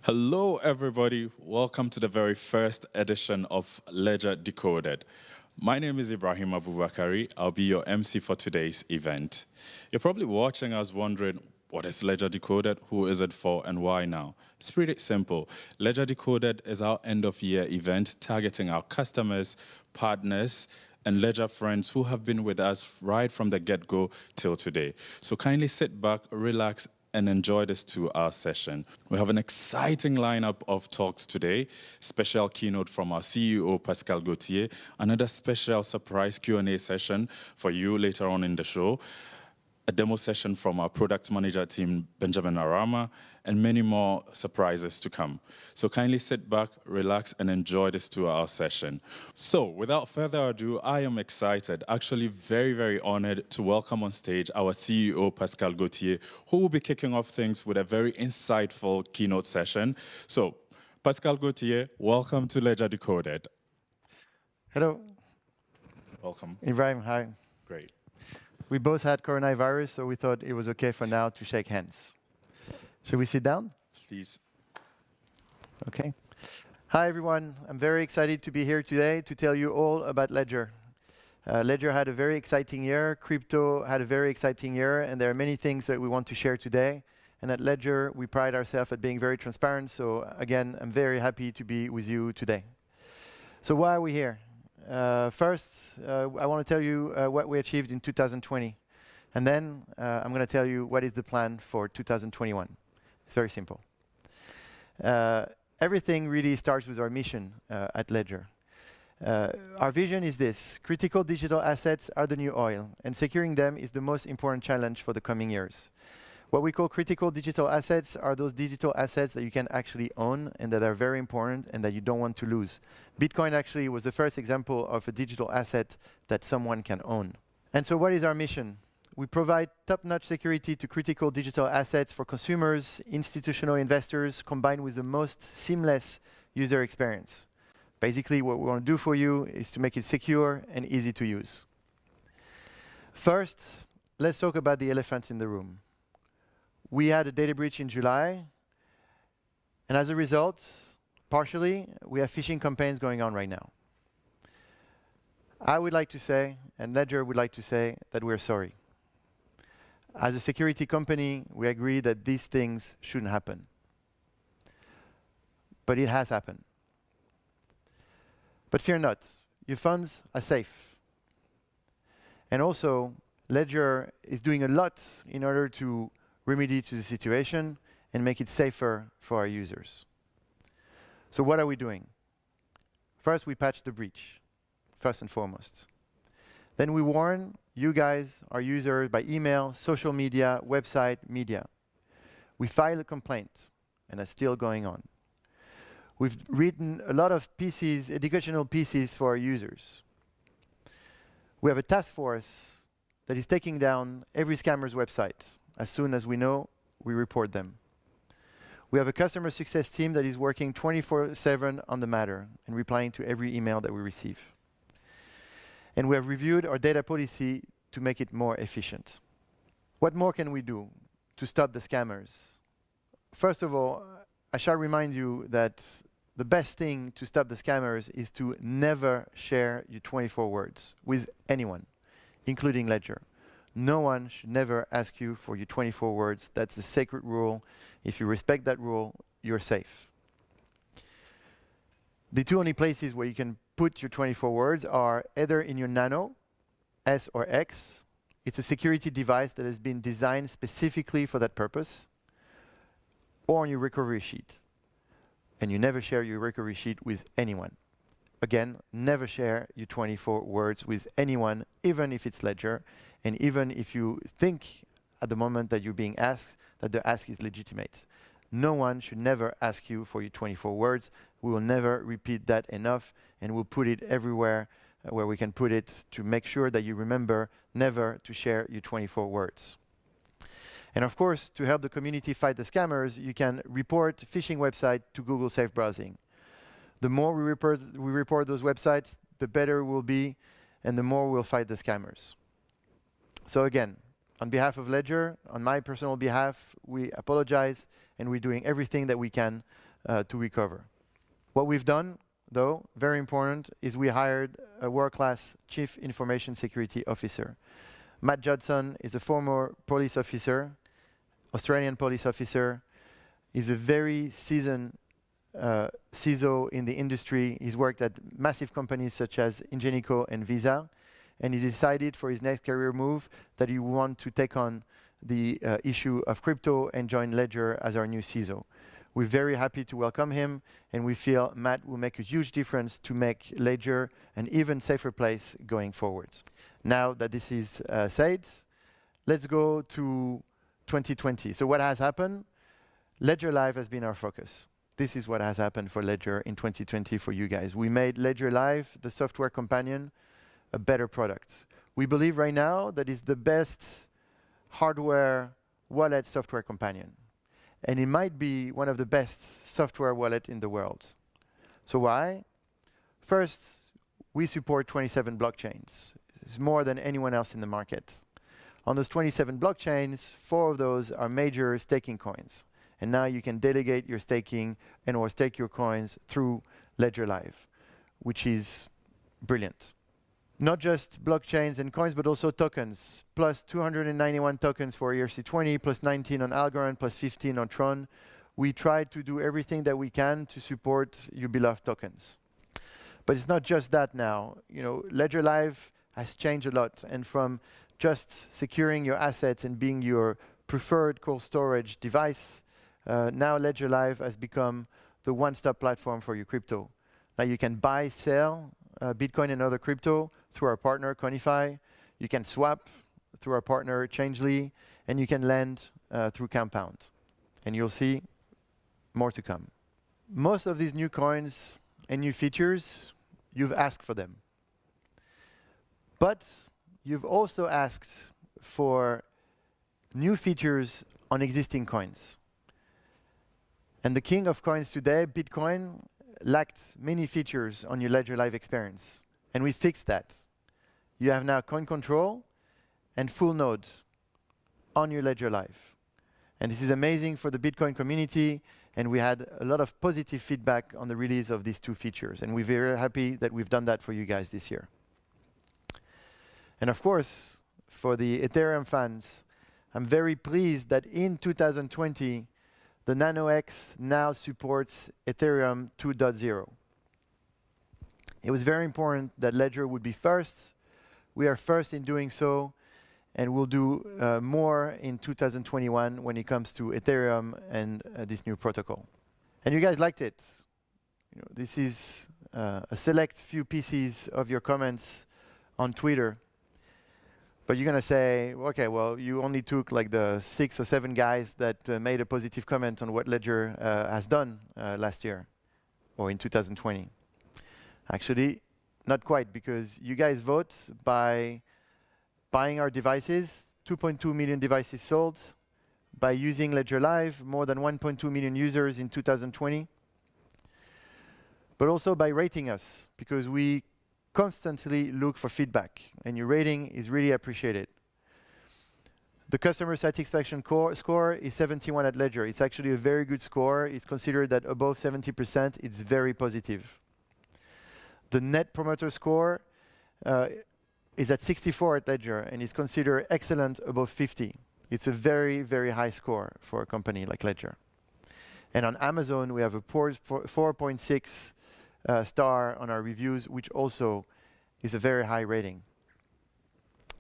Hello, everybody. Welcome to the very first edition of Ledger Decoded. My name is Ibrahim Abubakari. I'll be your MC for today's event. You're probably watching us wondering, what is Ledger Decoded? Who is it for and why now? It's pretty simple. Ledger Decoded is our end-of-year event targeting our customers, partners, and Ledger friends who have been with us right from the get-go till today. So kindly sit back, relax, and enjoy this 2-hour session. We have an exciting lineup of talks today. Special keynote from our CEO, Pascal Gauthier. Another special surprise Q&A session for you later on in the show. A demo session from our product manager team, Benjamin Arama, and many more surprises to come. So kindly sit back, relax, and enjoy this 2-hour session. So without further ado, I am excited, actually very, very honored to welcome on stage our CEO, Pascal Gauthier, who will be kicking off things with a very insightful keynote session. So Pascal Gauthier, welcome to Ledger Decoded. Hello. Welcome. Ibrahim, hi. Great. We both had coronavirus, so we thought it was okay for now to shake hands. Should we sit down? Please. Okay. Hi, everyone. I'm very excited to be here today to tell you all about Ledger. Ledger had a very exciting year. Crypto had a very exciting year, and there are many things that we want to share today. And at Ledger, we pride ourselves at being very transparent. So again, I'm very happy to be with you today. So why are we here? First, I want to tell you what we achieved in 2020. And then I'm going to tell you what is the plan for 2021. It's very simple. Everything really starts with our mission at Ledger. Our vision is this: critical digital assets are the new oil, and securing them is the most important challenge for the coming years. What we call critical digital assets are those digital assets that you can actually own and that are very important and that you don't want to lose. Bitcoin actually was the first example of a digital asset that someone can own. And so what is our mission? We provide top-notch security to critical digital assets for consumers, institutional investors, combined with the most seamless user experience. Basically, what we want to do for you is to make it secure and easy to use. First, let's talk about the elephant in the room. We had a data breach in July, and as a result, partially, we have phishing campaigns going on right now. I would like to say, and Ledger would like to say, that we're sorry. As a security company, we agree that these things shouldn't happen. But it has happened. But fear not, your funds are safe. And also, Ledger is doing a lot in order to remedy to the situation and make it safer for our users. So what are we doing? First, we patch the breach, first and foremost. Then we warn you guys, our users, by email, social media, website, media. We file a complaint, and that's still going on. We've written a lot of pieces, educational pieces for our users. We have a task force that is taking down every scammer's website. As soon as we know, we report them. We have a customer success team that is working 24/7 on the matter and replying to every email that we receive. And we have reviewed our data policy to make it more efficient. What more can we do to stop the scammers? First of all, I shall remind you that the best thing to stop the scammers is to never share your 24 words with anyone, including Ledger. No one should never ask you for your 24 words. That's a sacred rule. If you respect that rule, you're safe. The two only places where you can put your 24 words are either in your Nano, S or X. It's a security device that has been designed specifically for that purpose, or on your recovery sheet. And you never share your recovery sheet with anyone. Again, never share your 24 words with anyone, even if it's Ledger, and even if you think at the moment that you're being asked that the ask is legitimate. No one should never ask you for your 24 words. We will never repeat that enough, and we'll put it everywhere where we can put it to make sure that you remember never to share your 24 words. And of course, to help the community fight the scammers, you can report phishing website to Google Safe Browsing. The more we report those websites, the better it will be, and the more we'll fight the scammers. So again, on behalf of Ledger, on my personal behalf, we apologize, and we're doing everything that we can to recover. What we've done, though, very important, is we hired a world-class Chief Information Security Officer. Matt Judson is a former police officer, Australian police officer. He's a very seasoned CISO in the industry. He's worked at massive companies such as Ingenico and Visa, and he decided for his next career move that he want to take on the issue of crypto and join Ledger as our new CISO. We're very happy to welcome him, and we feel Matt will make a huge difference to make Ledger an even safer place going forward. Now that this is said, let's go to 2020. So what has happened? Ledger Live has been our focus. This is what has happened for Ledger in 2020 for you guys. We made Ledger Live, the software companion, a better product. We believe right now that it's the best hardware wallet software companion. And it might be one of the best software wallet in the world. So why? First, we support 27 blockchains. It's more than anyone else in the market. On those 27 blockchains, 4 of those are major staking coins. And now you can delegate your staking and or stake your coins through Ledger Live, which is brilliant. Not just blockchains and coins, but also tokens, plus 291 tokens for ERC20, plus 19 on Algorand, plus 15 on Tron. We try to do everything that we can to support your beloved tokens. But it's not just that now. You know, Ledger Live has changed a lot, and from just securing your assets and being your preferred cold storage device, now Ledger Live has become the one-stop platform for your crypto. Now you can buy, sell Bitcoin and other crypto through our partner Coinify. You can swap through our partner Changely, and you can lend through Compound. And you'll see more to come. Most of these new coins and new features, you've asked for them. But you've also asked for new features on existing coins. And the king of coins today, Bitcoin, lacked many features on your Ledger Live experience. And we fixed that. You have now coin control and full node on your Ledger Live. And this is amazing for the Bitcoin community, and we had a lot of positive feedback on the release of these 2 features. And we're very happy that we've done that for you guys this year. And of course, for the Ethereum fans, I'm very pleased that in 2020, the NanoX now supports Ethereum 2.0. It was very important that Ledger would be first. We are first in doing so, and we'll do more in 2021 when it comes to Ethereum and this new protocol. And you guys liked it. You know, this is a select few pieces of your comments on Twitter. But you're going to say, okay, well, you only took like the 6 or 7 guys that made a positive comment on what Ledger has done last year or in 2020. Actually, not quite, because you guys vote by buying our devices, 2.2 million devices sold, by using Ledger Live, more than 1.2 million users in 2020, but also by rating us, because we constantly look for feedback, and your rating is really appreciated. The customer satisfaction score is 71 at Ledger. It's actually a very good score. It's considered that above 70%, it's very positive. The Net Promoter Score is at 64 at Ledger, and is considered excellent above 50. It's a very, very high score for a company like Ledger. And on Amazon, we have a 4.6 star on our reviews, which also is a very high rating.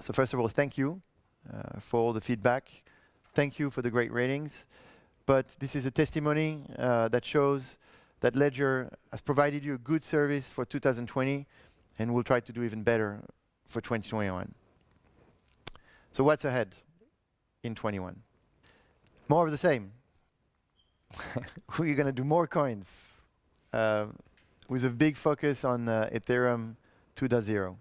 So first of all, thank you for all the feedback. Thank you for the great ratings. But this is a testimony that shows that Ledger has provided you a good service for 2020, and we'll try to do even better for 2021. So what's ahead in 21? More of the same. We're going to do more coins. With a big focus on Ethereum 2.0,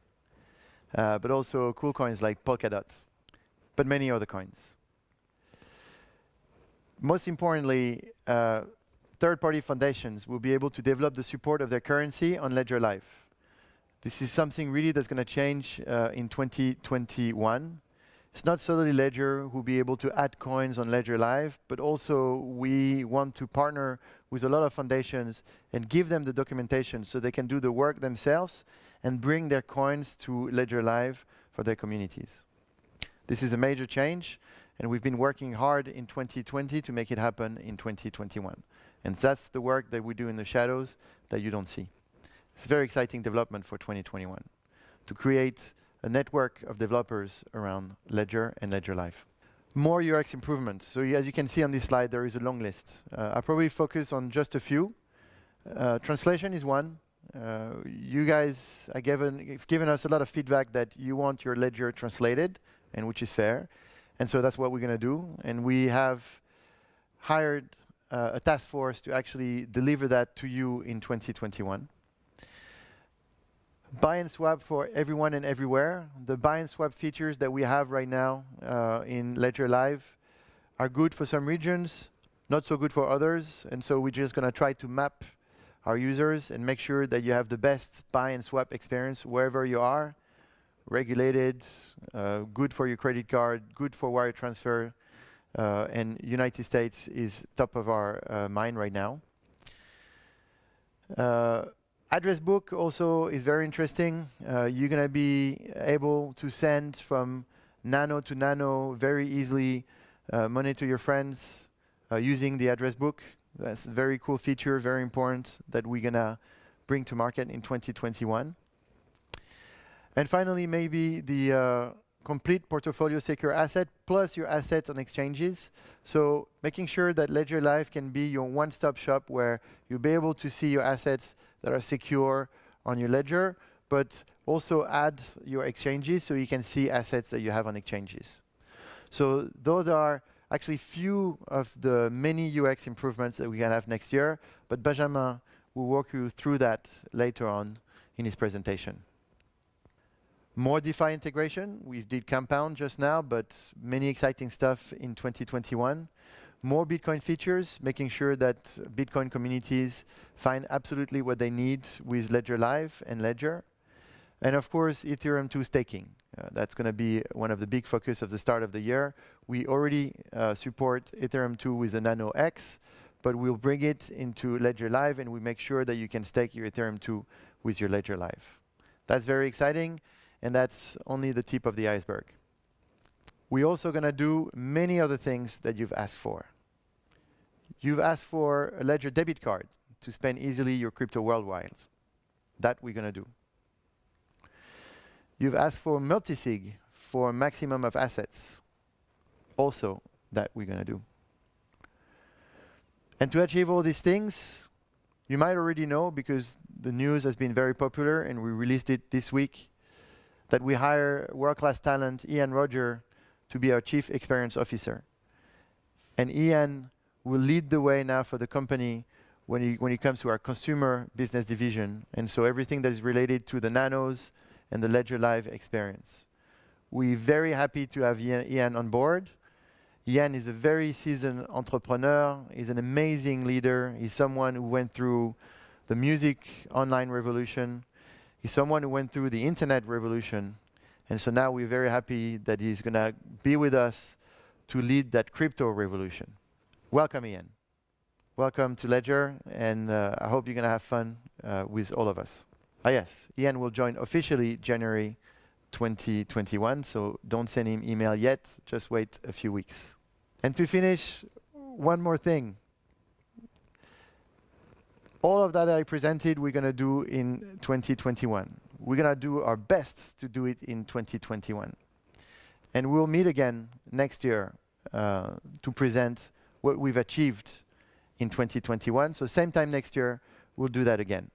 but also cool coins like Polkadot, but many other coins. Most importantly, third-party foundations will be able to develop the support of their currency on Ledger Live. This is something really that's going to change in 2021, It's not solely Ledger who will be able to add coins on Ledger Live, but also we want to partner with a lot of foundations and give them the documentation so they can do the work themselves and bring their coins to Ledger Live for their communities. This is a major change, and we've been working hard in 2020 to make it happen in 2021. And that's the work that we do in the shadows that you don't see. It's a very exciting development for 2021, to create a network of developers around Ledger and Ledger Live. More UX improvements. So as you can see on this slide, there is a long list. I'll probably focus on just a few. Translation is one. You guys have given us a lot of feedback that you want your Ledger translated, and which is fair. And so that's what we're going to do. And we have hired a task force to actually deliver that to you in 2021. Buy and swap for everyone and everywhere. The buy and swap features that we have right now in Ledger Live are good for some regions, not so good for others. And so we're just going to try to map our users and make sure that you have the best buy and swap experience wherever you are. Regulated, good for your credit card, good for wire transfer, and United States is top of our mind right now. Address book also is very interesting. You're going to be able to send from nano to nano very easily money to your friends using the address book. That's a very cool feature, very important, that we're going to bring to market in 2021. And finally, maybe the complete portfolio secure asset plus your assets on exchanges. So making sure that Ledger Live can be your one-stop shop where you'll be able to see your assets that are secure on your ledger, but also add your exchanges so you can see assets that you have on exchanges. So those are actually few of the many UX improvements that we can have next year, but Benjamin will walk you through that later on in his presentation. More DeFi integration. We did Compound just now, but many exciting stuff in 2021. More Bitcoin features, making sure that Bitcoin communities find absolutely what they need with Ledger Live and Ledger. And of course, Ethereum 2 staking. That's going to be one of the big focus of the start of the year. We already support Ethereum 2 with the Nano X, but we'll bring it into Ledger Live and we make sure that you can stake your Ethereum 2 with your Ledger Live. That's very exciting, and that's only the tip of the iceberg. We're also going to do many other things that you've asked for. You've asked for a Ledger debit card to spend easily your crypto worldwide. That we're going to do. You've asked for multisig for maximum of assets. Also, that we're going to do. And to achieve all these things, you might already know, because the news has been very popular and we released it this week, that we hire world-class talent, Ian Roger, to be our Chief Experience Officer. And Ian will lead the way now for the company when it comes to our consumer business division. And so everything that is related to the nanos and the Ledger Live experience. We're very happy to have Ian on board. Ian is a very seasoned entrepreneur. He's an amazing leader. He's someone who went through the music online revolution. He's someone who went through the internet revolution. And so now we're very happy that he's going to be with us to lead that crypto revolution. Welcome, Ian. Welcome to Ledger, and I hope you're going to have fun with all of us. Yes, Ian will join officially January 2021, so don't send him email yet, just wait a few weeks. And to finish, one more thing. All of that I presented, we're going to do in 2021. We're going to do our best to do it in 2021. And we'll meet again next year to present what we've achieved in 2021. So same time next year, we'll do that again.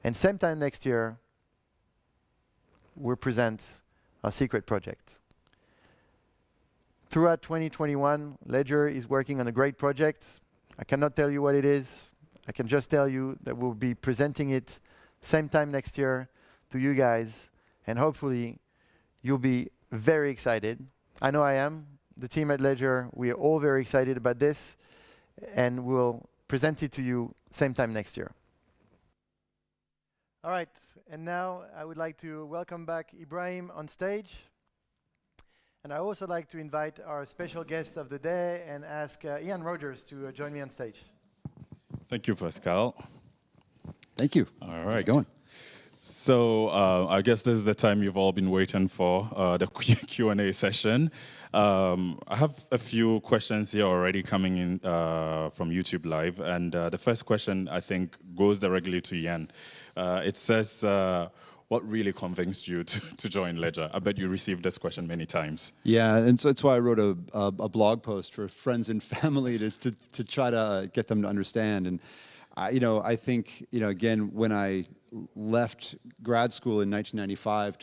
And same time next year, we'll present our secret project. Throughout 2021, Ledger is working on a great project. I cannot tell you what it is. I can just tell you that we'll be presenting it same time next year to you guys, and hopefully you'll be very excited. I know I am. The team at Ledger, we are all very excited about this, and we'll present it to you same time next year. All right, and now I would like to welcome back Ibrahim on stage. And I also like to invite our special guest of the day and ask Ian Rogers to join me on stage. Thank you, Pascal. Thank you. All How's right. it going? So I guess this is the time you've all been waiting for, the Q&A session. I have a few questions here already coming in from YouTube Live. And the first question, I think, goes directly to Jan. It says, what really convinced you to join Ledger? I bet you received this question many times. Yeah, and so that's why I wrote a blog post for friends and family to try to get them to understand. And I think, again, when I left grad school in 1995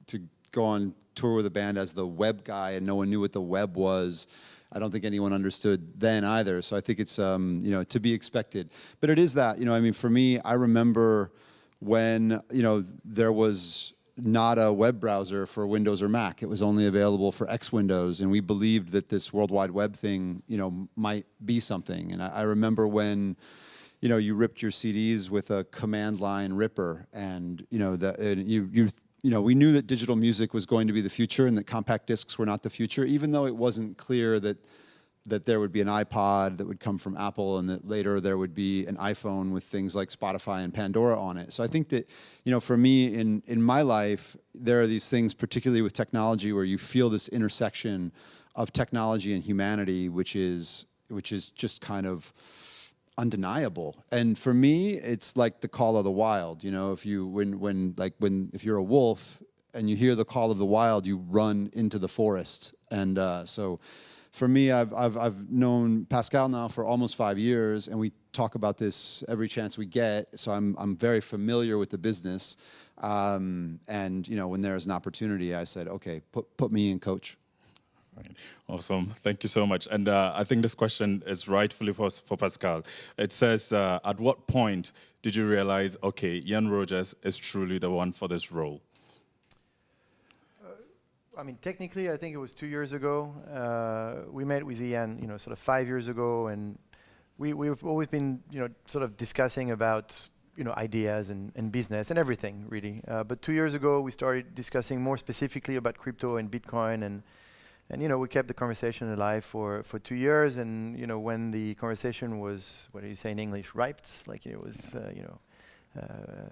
to go on tour with a band as the web guy, and no one knew what the web was, I don't think anyone understood then either. So I think it's to be expected. But it is that, for me, I remember when there was not a web browser for Windows or Mac. It was only available for X Windows, and we believed that this World Wide Web thing, might be something. And I remember when, you ripped your CDs with a command line ripper, and we knew that digital music was going to be the future, and that compact discs were not the future, even though it wasn't clear that there would be an iPod that would come from Apple, and that later there would be an iPhone with things like Spotify and Pandora on it. So I think that, for me, in my life, there are these things, particularly with technology, where you feel this intersection of technology and humanity, which is just kind of undeniable. And for me, it's like the call of the wild. If you're a wolf and you hear the call of the wild, you run into the forest. And so for me, I've known Pascal now for almost 5 years, and we talk about this every chance we get. So I'm very familiar with the business. And when there's an opportunity, I said, okay, put me in, coach. Right. Awesome. Thank you so much. And I think this question is rightfully for Pascal. It says, at what point did you realize, okay, Ian Rogers is truly the one for this role? Technically, I think it was 2 years ago. We met with Ian, sort of 5 years ago, and we've always been, sort of discussing about, ideas and business and everything, really. But 2 years ago, we started discussing more specifically about crypto and Bitcoin, and we kept the conversation alive for 2 years. And when the conversation was, what do you say in English, riped, like it was,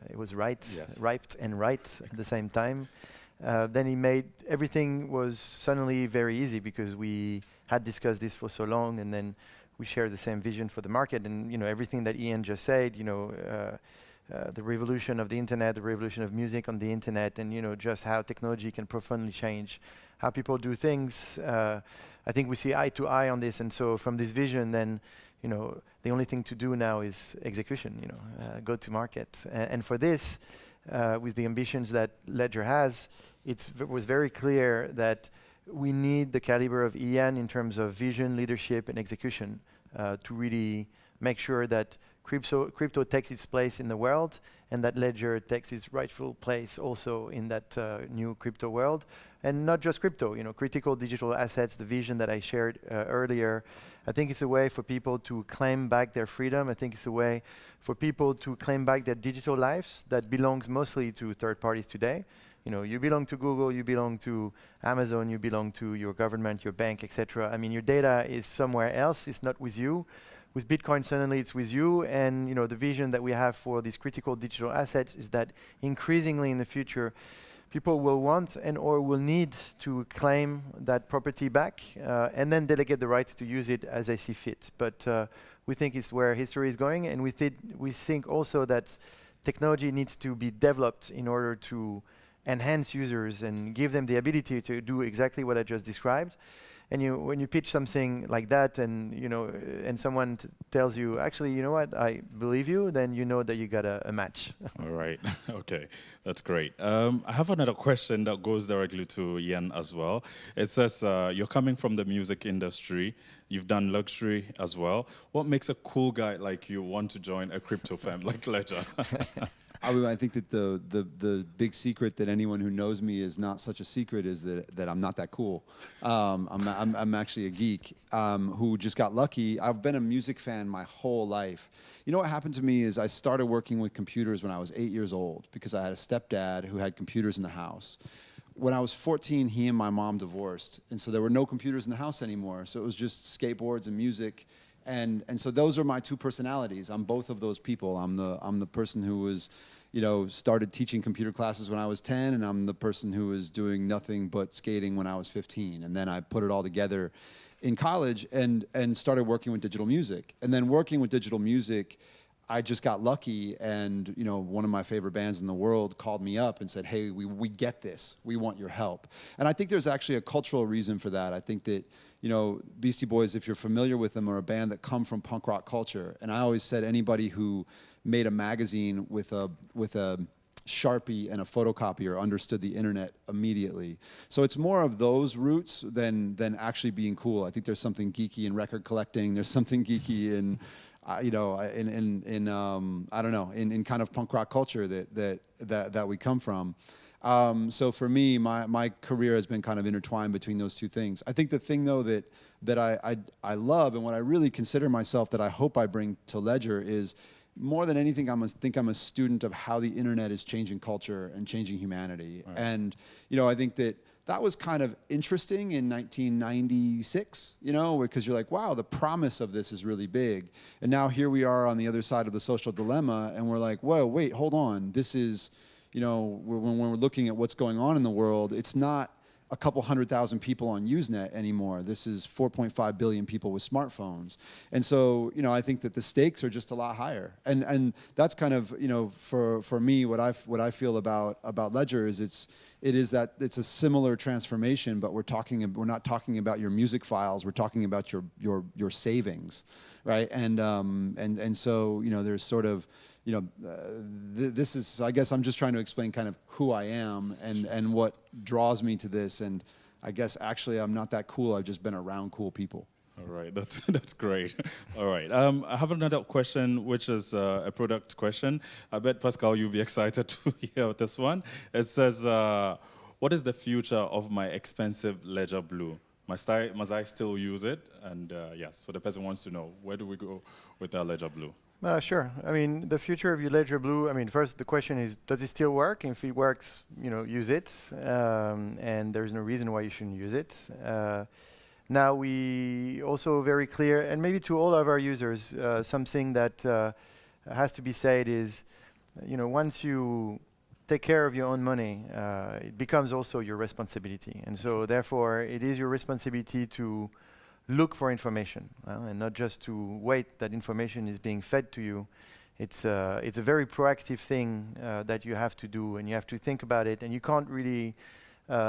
it was right, yes. Riped and right at the same time. Then he made everything was suddenly very easy, because we had discussed this for so long, and then we shared the same vision for the market. And everything that Ian just said, the revolution of the internet, the revolution of music on the internet, and just how technology can profoundly change how people do things. I think we see eye to eye on this. And so from this vision, then the only thing to do now is execution. Go to market. And for this, with the ambitions that Ledger has, it was very clear that we need the caliber of Ian in terms of vision, leadership, and execution to really make sure that crypto takes its place in the world, and that Ledger takes its rightful place also in that new crypto world. And not just crypto, critical digital assets, the vision that I shared earlier. I think it's a way for people to claim back their freedom. I think it's a way for people to claim back their digital lives that belongs mostly to third parties today. You belong to Google, you belong to Amazon, you belong to your government, your bank, etc. Your data is somewhere else, it's not with you. With Bitcoin, suddenly it's with you. And the vision that we have for these critical digital assets is that increasingly in the future, people will want and or will need to claim that property back and then delegate the rights to use it as they see fit. But we think it's where history is going, and we think also that technology needs to be developed in order to enhance users and give them the ability to do exactly what I just described. And when you pitch something like that, and and someone tells you, actually, you know what, I believe you, then you know that you got a match. All right. Okay, that's great. I have another question that goes directly to Ian as well. It says you're coming from the music industry. You've done luxury as well. What makes a cool guy like you want to join a crypto firm like Ledger? I think that the big secret that anyone who knows me is not such a secret is that I'm not that cool. I'm actually a geek who just got lucky. I've been a music fan my whole life. What happened to me is I started working with computers when I was 8 years old because I had a stepdad who had computers in the house. when I was 14, he and my mom divorced, and so there were no computers in the house anymore. So it was just skateboards and music, and so those are my two personalities. I'm both of those people. I'm the person who was, started teaching computer classes when I was 10, and I'm the person who was doing nothing but skating when I was 15. And then I put it all together in college and started working with digital music. And then working with digital music, I just got lucky, and one of my favorite bands in the world called me up and said, "Hey, we get this. We want your help." And I think there's actually a cultural reason for that. I think that Beastie Boys, if you're familiar with them, are a band that come from punk rock culture. And I always said anybody who made a magazine with a Sharpie and a photocopier understood the internet immediately. So it's more of those roots than actually being cool. I think there's something geeky in record collecting. There's something geeky in I don't know, in kind of punk rock culture that we come from. So for me, my career has been kind of intertwined between those two things. I think the thing though that I love, and what I really consider myself that I hope I bring to Ledger, is more than anything, I'm a student of how the internet is changing culture and changing humanity. Right. And I think that was kind of interesting in 1996, because you're like, wow, the promise of this is really big. And now here we are on the other side of the social dilemma, and we're like, whoa, wait, hold on. This is, when we're looking at what's going on in the world, it's not a couple 100,000 people on Usenet anymore. This is 4.5 billion people with smartphones. And so, I think that the stakes are just a lot higher. And that's kind of, for me, what I feel about Ledger is it's a similar transformation, but we're not talking about your music files, we're talking about your savings, right? And so, there's sort of, this is, I guess I'm just trying to explain kind of who I am and what draws me to this. And I guess actually I'm not that cool. I've just been around cool people. All right, that's great. All right, I have another question, which is a product question. I bet, Pascal, you'll be excited to hear this one. It says, what is the future of my expensive Ledger Blue? Must I still use it? And yes, so the person wants to know, where do we go with our Ledger Blue? Sure. I mean, the future of your Ledger Blue, first the question is, does it still work? If it works, use it. And there's no reason why you shouldn't use it. Now we also very clear, and maybe to all of our users, something that has to be said is, once you take care of your own money, it becomes also your responsibility. And so therefore, it is your responsibility to look for information, and not just to wait that information is being fed to you. It's a very proactive thing that you have to do, and you have to think about it, and you can't really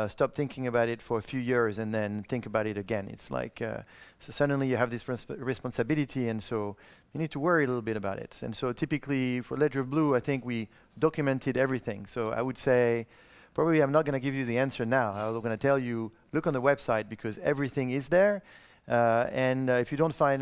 stop thinking about it for a few years and then think about it again. It's like, so suddenly you have this responsibility, and so you need to worry a little bit about it. And so typically for Ledger Blue, I think we documented everything. So I would say, probably I'm not going to give you the answer now. I'm going to tell you, look on the website, because everything is there. And if you don't find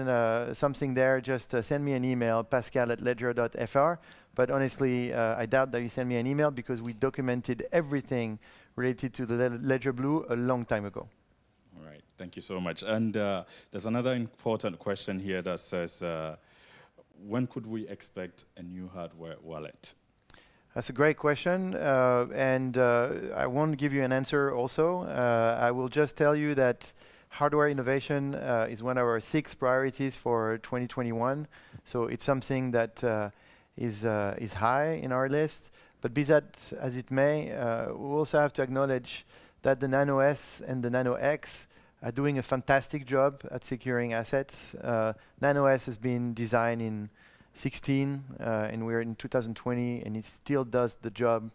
something there, just send me an email, pascal@ledger.fr. But honestly, I doubt that you send me an email, because we documented everything related to the Ledger Blue a long time ago. All right, thank you so much. And there's another important question here that says, when could we expect a new hardware wallet? That's a great question, and I won't give you an answer also. I will just tell you that hardware innovation is one of our 6 priorities for 2021. So it's something that is high in our list. But be that as it may, we also have to acknowledge that the Nano S and the Nano X are doing a fantastic job at securing assets. Nano S has been designed in 2016, and we're in 2020, and it still does the job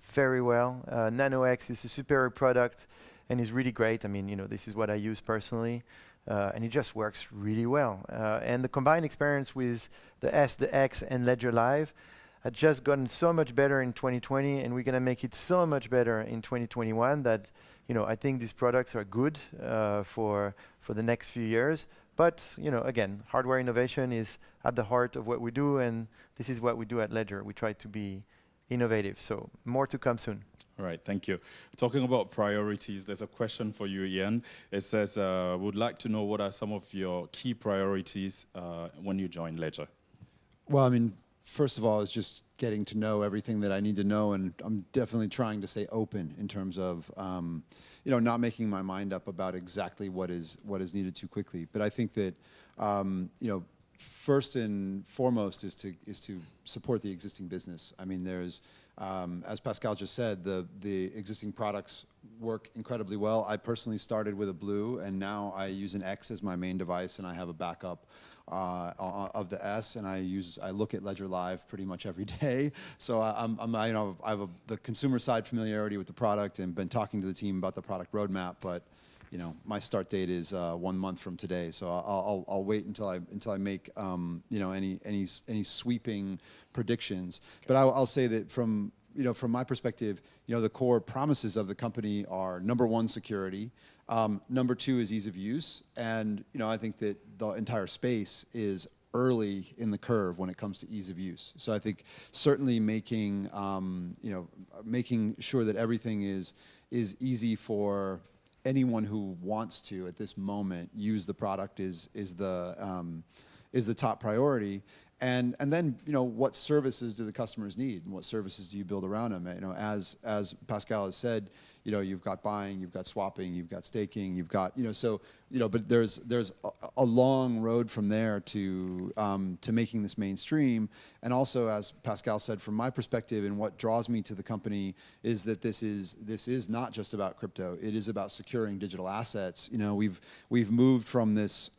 very well. Nano X is a superior product and is really great. This is what I use personally, and it just works really well. And the combined experience with the S, the X, and Ledger Live had just gotten so much better in 2020, and we're going to make it so much better in 2021 that I think these products are good for the next few years. But again, hardware innovation is at the heart of what we do, and this is what we do at Ledger. We try to be innovative. So more to come soon. All right, thank you. Talking about priorities, there's a question for you, Ian. It says, would like to know what are some of your key priorities when you join Ledger? Well, first of all, it's just getting to know everything that I need to know, and I'm definitely trying to stay open in terms of not making my mind up about exactly what is needed too quickly. But I think that first and foremost is to support the existing business. I mean, there's as Pascal just said, the existing products work incredibly well. I personally started with a Blue, and now I use an X as my main device, and I have a backup of the S, and I look at Ledger Live pretty much every day. So I have the consumer side familiarity with the product, and been talking to the team about the product roadmap. But my start date is 1 month from today, so I'll wait until I make any sweeping predictions. Okay. But I'll say that from my perspective, the core promises of the company are number one, security. Number two is ease of use, and I think that the entire space is early in the curve when it comes to ease of use. So I think certainly making sure that everything is easy for anyone who wants to at this moment use the product is the top priority. And then what services do the customers need, and what services do you build around them? As Pascal has said, you've got buying, you've got swapping, you've got staking, you've got but there's a long road from there to making this mainstream. And also, as Pascal said, from my perspective, and what draws me to the company is that this is not just about crypto. It is about securing digital assets. We've moved from this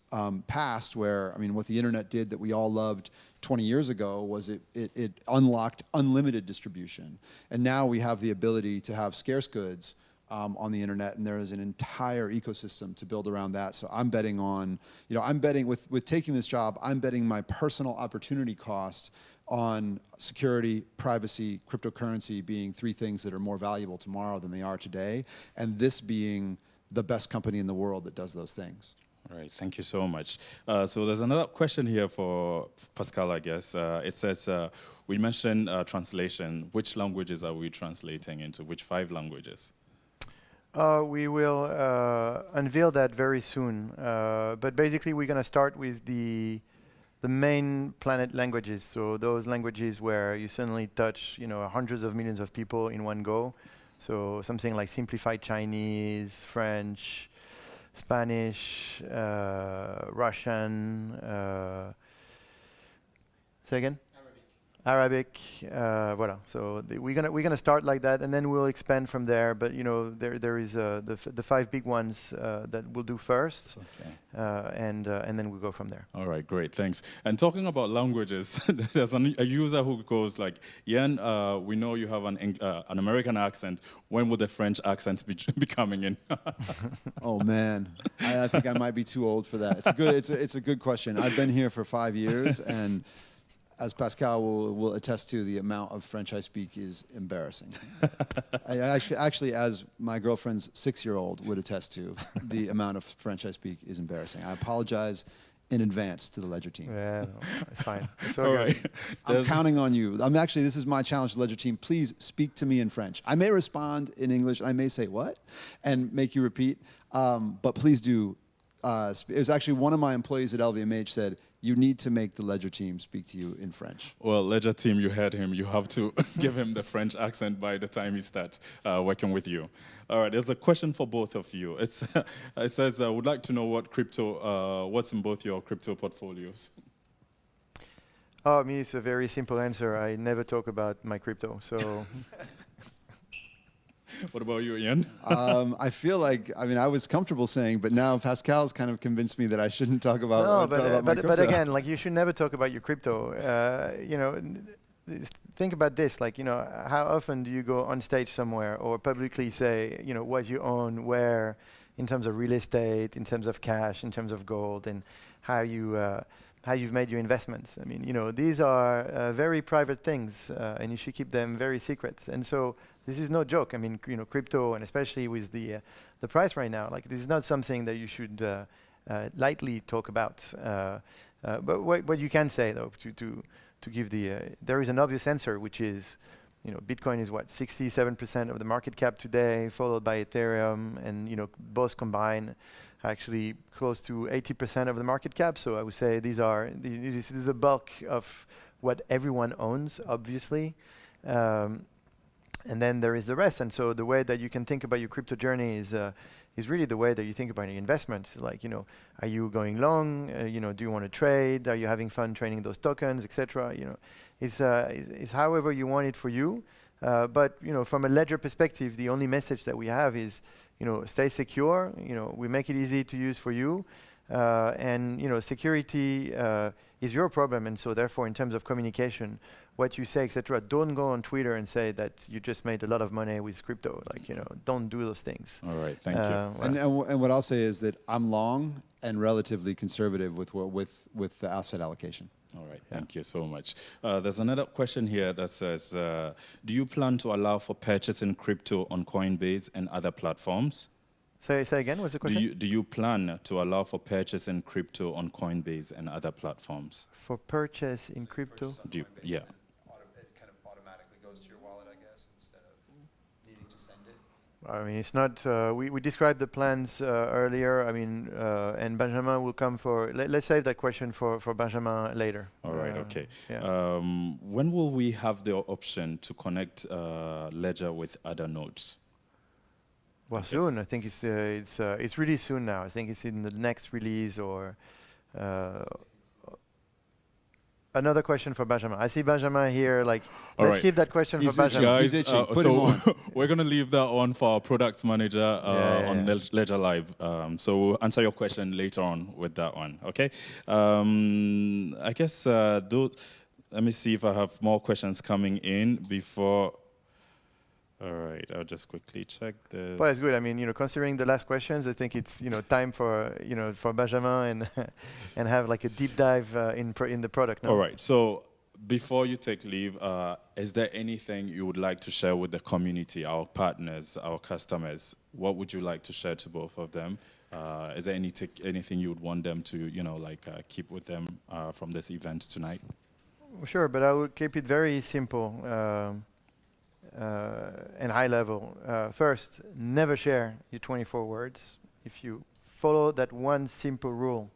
past where, what the internet did that we all loved 20 years ago was it unlocked unlimited distribution. And now we have the ability to have scarce goods on the internet, and there is an entire ecosystem to build around that. So I'm betting on, I'm betting with taking this job, I'm betting my personal opportunity cost on security, privacy, cryptocurrency being three things that are more valuable tomorrow than they are today, and this being the best company in the world that does those things. All right, thank you so much. So there's another question here for Pascal, I guess. It says, we mentioned translation. Which languages are we translating into? Which 5 languages? We will unveil that very soon. But basically, we're going to start with the main planet languages. So those languages where you suddenly touch, hundreds of millions of people in one go. So something like simplified Chinese, French, Spanish, Russian, say again? Arabic, voilà. So we're gonna start like that, and then we'll expand from there. But there is the 5 big ones that we'll do first, okay. And then we'll go from there. All right, great, thanks. And talking about languages, there's a user who goes like, Yen, we know you have an American accent. When will the French accent be coming in? Oh man, I think I might be too old for that. It's a good question. I've been here for 5 years, and as Pascal will attest to, the amount of French I speak is embarrassing. Actually, as my girlfriend's 6-year-old would attest to, the amount of French I speak is embarrassing. I apologize in advance to the Ledger team. Yeah, no, it's fine. It's all right. I'm counting on you. This is my challenge to the Ledger team. Please speak to me in French. I may respond in English. I may say what and make you repeat, but please do. It was actually one of my employees at LVMH said, you need to make the Ledger team speak to you in French. Well, Ledger team, you heard him. You have to give him the French accent by the time he starts working with you. All right, there's a question for both of you. It says, would like to know what's in both your crypto portfolios? Oh, me, it's a very simple answer. I never talk about my crypto, so... What about you, Ian? I feel like, I was comfortable saying, but now Pascal's kind of convinced me that I shouldn't talk about, my crypto. But again, you should never talk about your crypto. Think about this, how often do you go on stage somewhere or publicly say, what you own, where, in terms of real estate, in terms of cash, in terms of gold, and how you've made your investments. These are very private things, and you should keep them very secret. And so this is no joke. Crypto, and especially with the price right now, this is not something that you should lightly talk about. But what you can say, though, to give there is an obvious answer, which is, Bitcoin is 67% of the market cap today, followed by Ethereum, and both combined actually close to 80% of the market cap. So I would say this is the bulk of what everyone owns, obviously. And then there is the rest. And so the way that you can think about your crypto journey is really the way that you think about your investments. Like, are you going long? Do you want to trade? Are you having fun trading those tokens, etc.? It's however you want it for you. But from a ledger perspective, the only message that we have is, stay secure. We make it easy to use for you. And security is your problem. And so therefore, in terms of communication, what you say, etc., don't go on Twitter and say that you just made a lot of money with crypto. Like, don't do those things. All right, thank you. And what I'll say is that I'm long and relatively conservative with the asset allocation. All right, thank you so much. There's another question here that says, do you plan to allow for purchasing crypto on Coinbase and other platforms? Say again, what's the question? Do you plan to allow for purchasing crypto on Coinbase and other platforms? For purchase in crypto? Yeah. It kind of automatically goes to your wallet, I guess, instead of needing to send it. I mean, it's not. We described the plans earlier. I mean, and Benjamin will come for. Let's save that question for Benjamin later. All right. Okay. Yeah. When will we have the option to connect Ledger with other nodes? Well, soon. I think it's really soon now. I think it's in the next release or. Another question for Benjamin. I see Benjamin here. Like, let's keep that question for Benjamin. Guys, He's itching. Put him on. We're going to leave that on for our product manager on Ledger Live. So we'll answer your question later on with that one. Okay. I guess, let me see if I have more questions coming in before. All right, I'll just quickly check this. Well, it's good. I mean, considering the last questions, I think it's time for for Benjamin and have like a deep dive in the product now. All right. So before you take leave, is there anything you would like to share with the community, our partners, our customers? What would you like to share to both of them? Is there anything you would want them to keep with them from this event tonight? Sure, but I would keep it very simple. And high level. First, never share your 24 words. If you follow that one simple rule,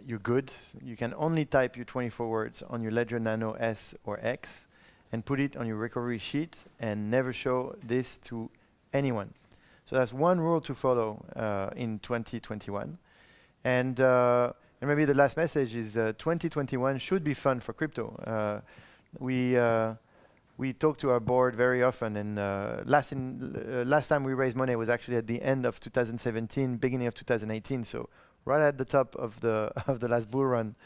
you're good. You can only type your 24 words on your Ledger Nano S or X and put it on your recovery sheet and never show this to anyone. So that's one rule to follow in 2021. And maybe the last message is 2021 should be fun for crypto. We talk to our board very often, and last time we raised money was actually at the end of 2017, beginning of 2018, so right at the top of the last bull run.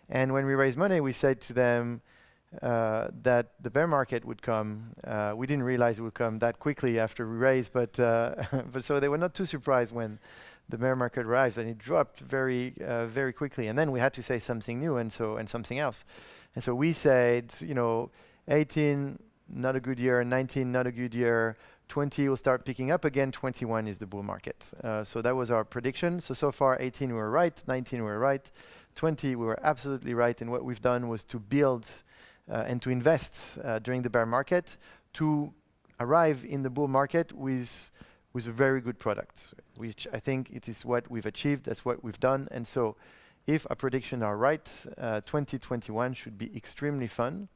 And when we raised money, we said to them that the bear market would come. We didn't realize it would come that quickly after we raised, but so they were not too surprised when the bear market arrived, and it dropped very very quickly. And then we had to say something new and something else. And so we said, 18, not a good year. 19, not a good year. 20 will start picking up again. 21 is the bull market. So that was our prediction. So far, 18 we were right. 19 we were right. 20 we were absolutely right. And what we've done was to build and to invest during the bear market to arrive in the bull market with a very good product, which I think it is what we've achieved. That's what we've done. And so if our predictions are right, 2021 should be extremely fun.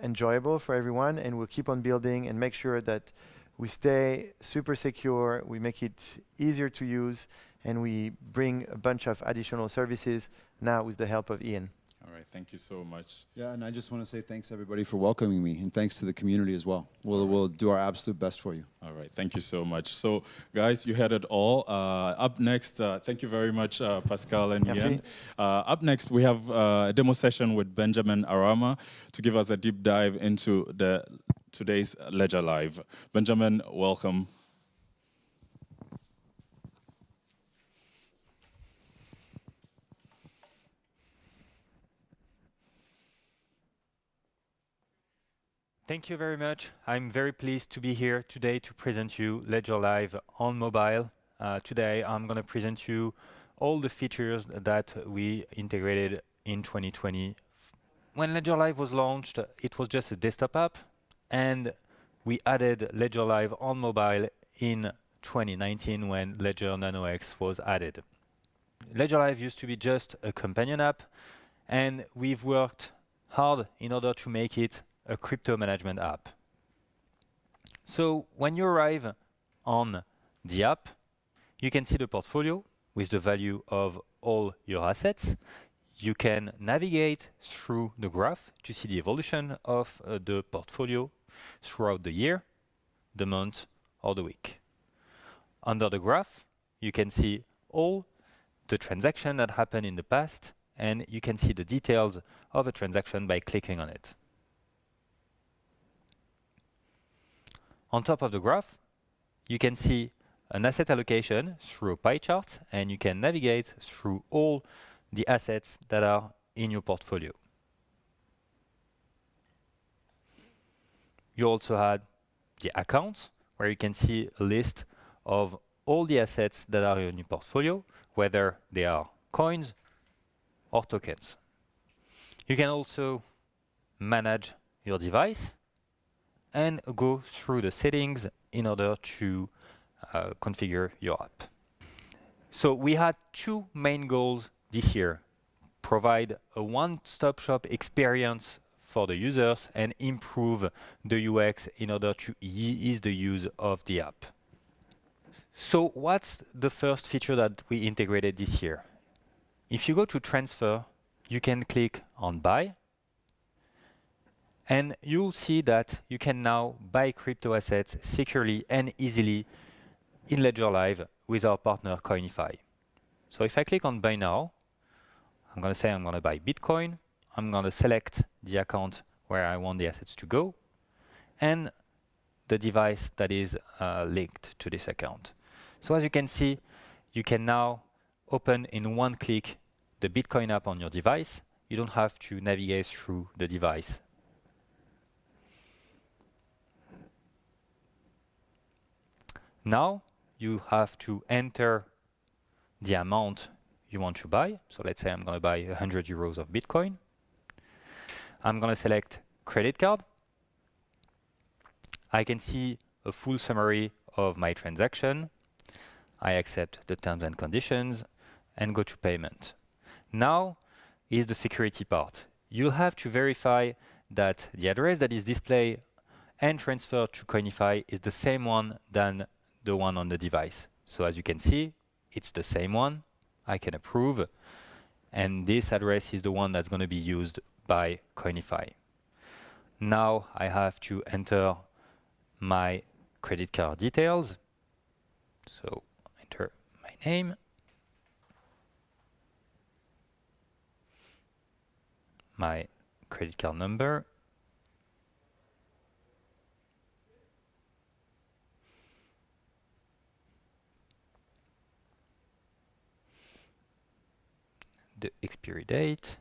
Enjoyable for everyone, and we'll keep on building and make sure that we stay super secure, we make it easier to use, and we bring a bunch of additional services now with the help of Ian. All right, thank you so much. Yeah, and I just want to say thanks everybody for welcoming me, and thanks to the community as well. We'll do our absolute best for you. All right, thank you so much. So, guys, you heard it all. Up next, thank you very much, Pascal and Ian. Up next, we have a demo session with Benjamin Arama to give us a deep dive into today's Ledger Live. Benjamin, welcome. Thank you very much. I'm very pleased to be here today to present you Ledger Live on mobile. Today I'm going to present you all the features that we integrated in 2020. When Ledger Live was launched, it was just a desktop app, and we added Ledger Live on mobile in 2019 when Ledger Nano X was added. Ledger Live used to be just a companion app, and we've worked hard in order to make it a crypto management app. So when you arrive on the app, you can see the portfolio with the value of all your assets. You can navigate through the graph to see the evolution of the portfolio throughout the year, the month, or the week. Under the graph, you can see all the transactions that happened in the past, and you can see the details of a transaction by clicking on it. On top of the graph, you can see an asset allocation through a pie chart, and you can navigate through all the assets that are in your portfolio. You also had the accounts, where you can see a list of all the assets that are in your portfolio, whether they are coins or tokens. You can also manage your device and go through the settings in order to configure your app. So we had two main goals this year: provide a one-stop shop experience for the users and improve the UX in order to ease the use of the app. So what's the first feature that we integrated this year? If you go to transfer, you can click on buy, and you'll see that you can now buy crypto assets securely and easily in Ledger Live with our partner Coinify. So if I click on buy now, I'm going to say I'm going to buy Bitcoin. I'm going to select the account where I want the assets to go and the device that is linked to this account. So as you can see, you can now open in one click the Bitcoin app on your device. You don't have to navigate through the device. Now you have to enter the amount you want to buy. So let's say I'm going to buy 100 euros of Bitcoin. I'm going to select credit card. I can see a full summary of my transaction. I accept the terms and conditions and go to payment. Now is the security part. You'll have to verify that the address that is displayed and transferred to Coinify is the same one than the one on the device. So as you can see, it's the same one. I can approve. And this address is the one that's going to be used by Coinify. Now I have to enter my credit card details. So enter my name, my credit card number, the expiry date,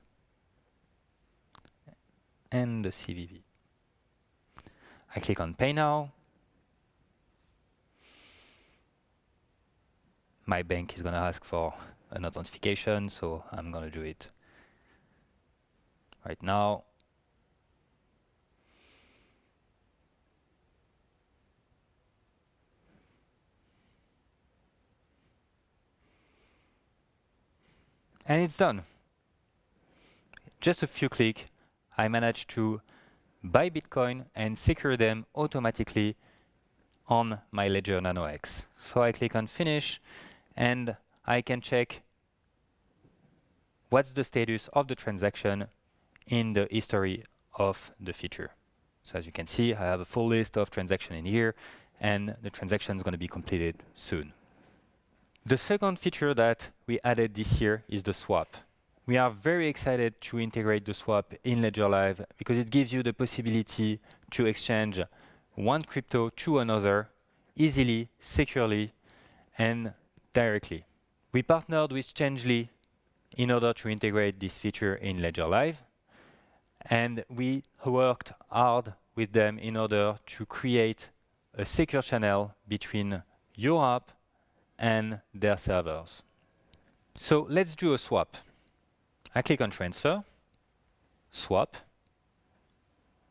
and the CVV. I click on Pay Now. My bank is going to ask for an authentication, so I'm going to do it right now. And it's done. Just a few clicks, I managed to buy Bitcoin and secure them automatically on my Ledger Nano X. So I click on Finish, and I can check what's the status of the transaction in the history of the feature. So as you can see, I have a full list of transactions in here, and the transaction is going to be completed soon. The second feature that we added this year is the swap. We are very excited to integrate the swap in Ledger Live because it gives you the possibility to exchange one crypto to another easily, securely, and directly. We partnered with Changely in order to integrate this feature in Ledger Live, and we worked hard with them in order to create a secure channel between your app and their servers. So let's do a swap. I click on Transfer, Swap.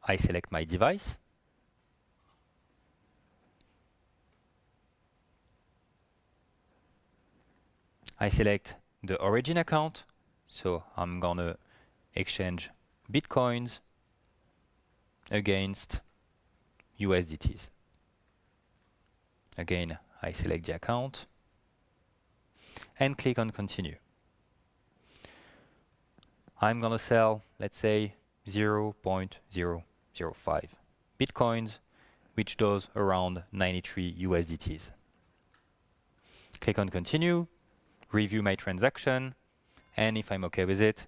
I select my device. I select the origin account, so I'm gonna exchange Bitcoins against USDTs. Again, I select the account and click on continue. I'm going to sell, let's say, 0.005 Bitcoins, which does around 93 USDTs. Click on continue, review my transaction, and if I'm okay with it,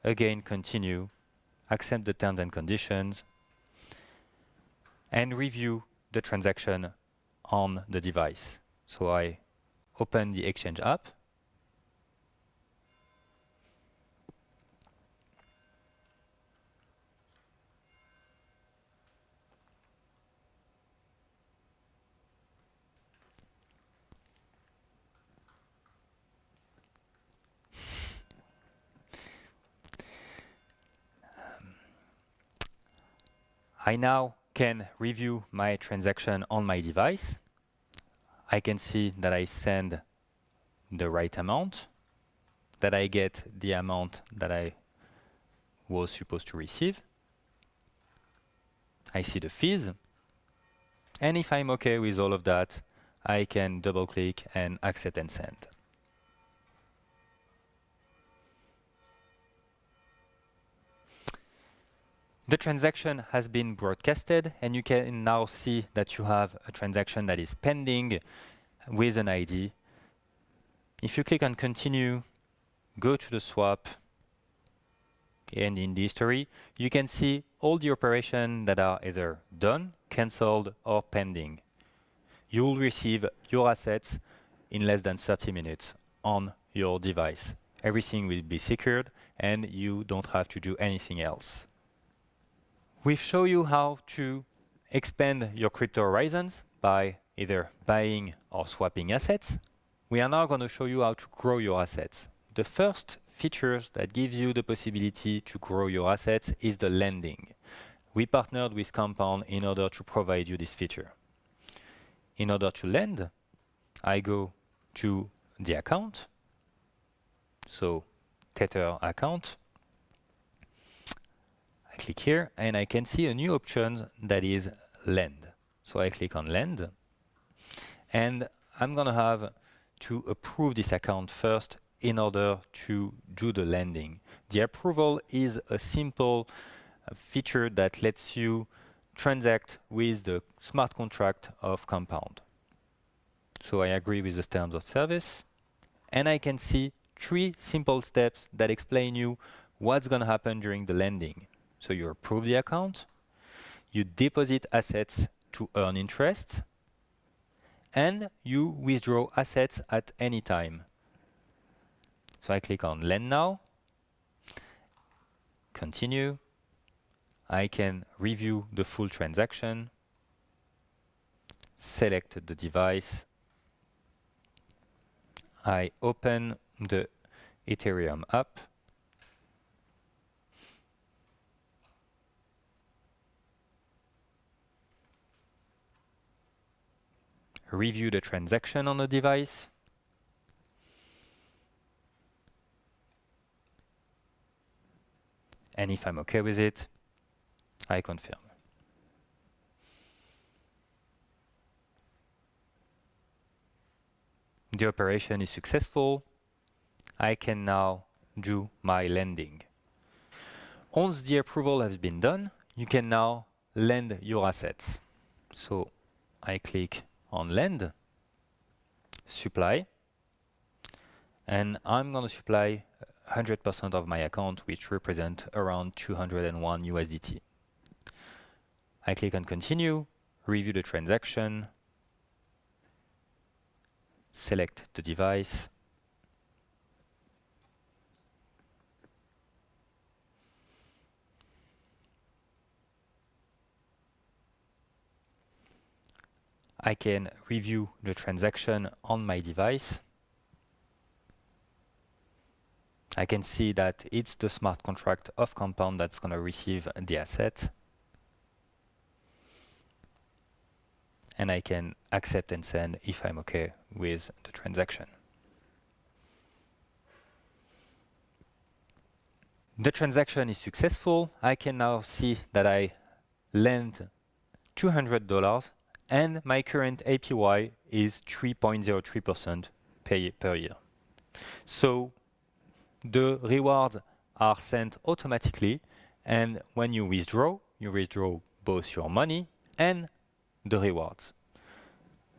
again continue, accept the terms and conditions, and review the transaction on the device. So I open the Exchange app, I now can review my transaction on my device. I can see that I send the right amount, that I get the amount that I was supposed to receive. I see the fees. And if I'm okay with all of that, I can double click and accept and send. The transaction has been broadcasted, and you can now see that you have a transaction that is pending with an ID. If you click on continue, go to the swap, and in the history, you can see all the operations that are either done, cancelled, or pending. You will receive your assets in less than 30 minutes on your device. Everything will be secured, and you don't have to do anything else. We've shown you how to expand your crypto horizons by either buying or swapping assets. We are now going to show you how to grow your assets. The first features that gives you the possibility to grow your assets is the lending. We partnered with Compound in order to provide you this feature. In order to lend, I go to the account, so Tether account. I click here and I can see a new option that is lend. So I click on lend and I'm going to have to approve this account first in order to do the lending. The approval is a simple feature that lets you transact with the smart contract of Compound. So I agree with the terms of service and I can see 3 simple steps that explain you what's going to happen during the lending. So you approve the account, you deposit assets to earn interest, and you withdraw assets at any time. So I click on Lend Now, continue. I can review the full transaction, select the device. I open the Ethereum app. Review the transaction on the device. And if I'm okay with it, I confirm. The operation is successful. I can now do my lending. Once the approval has been done, you can now lend your assets. So I click on lend, supply, and I'm going to supply 100% of my account, which represent around 201 USDT. I click on continue, review the transaction, select the device, I can review the transaction on my device. I can see that it's the smart contract of Compound that's going to receive the asset. And I can accept and send if I'm okay with the transaction. The transaction is successful. I can now see that I lent $200 and my current APY is 3.03% per year. So the rewards are sent automatically, and when you withdraw both your money and the rewards.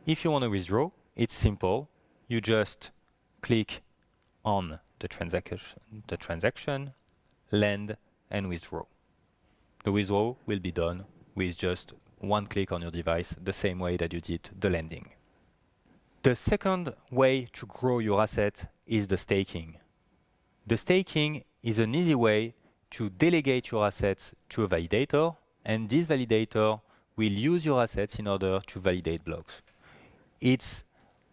If you want to withdraw, it's simple. You just click on the transaction, lend, and withdraw. The withdrawal will be done with just one click on your device, the same way that you did the lending. The second way to grow your asset is the staking. The staking is an easy way to delegate your assets to a validator, and this validator will use your assets in order to validate blocks. It's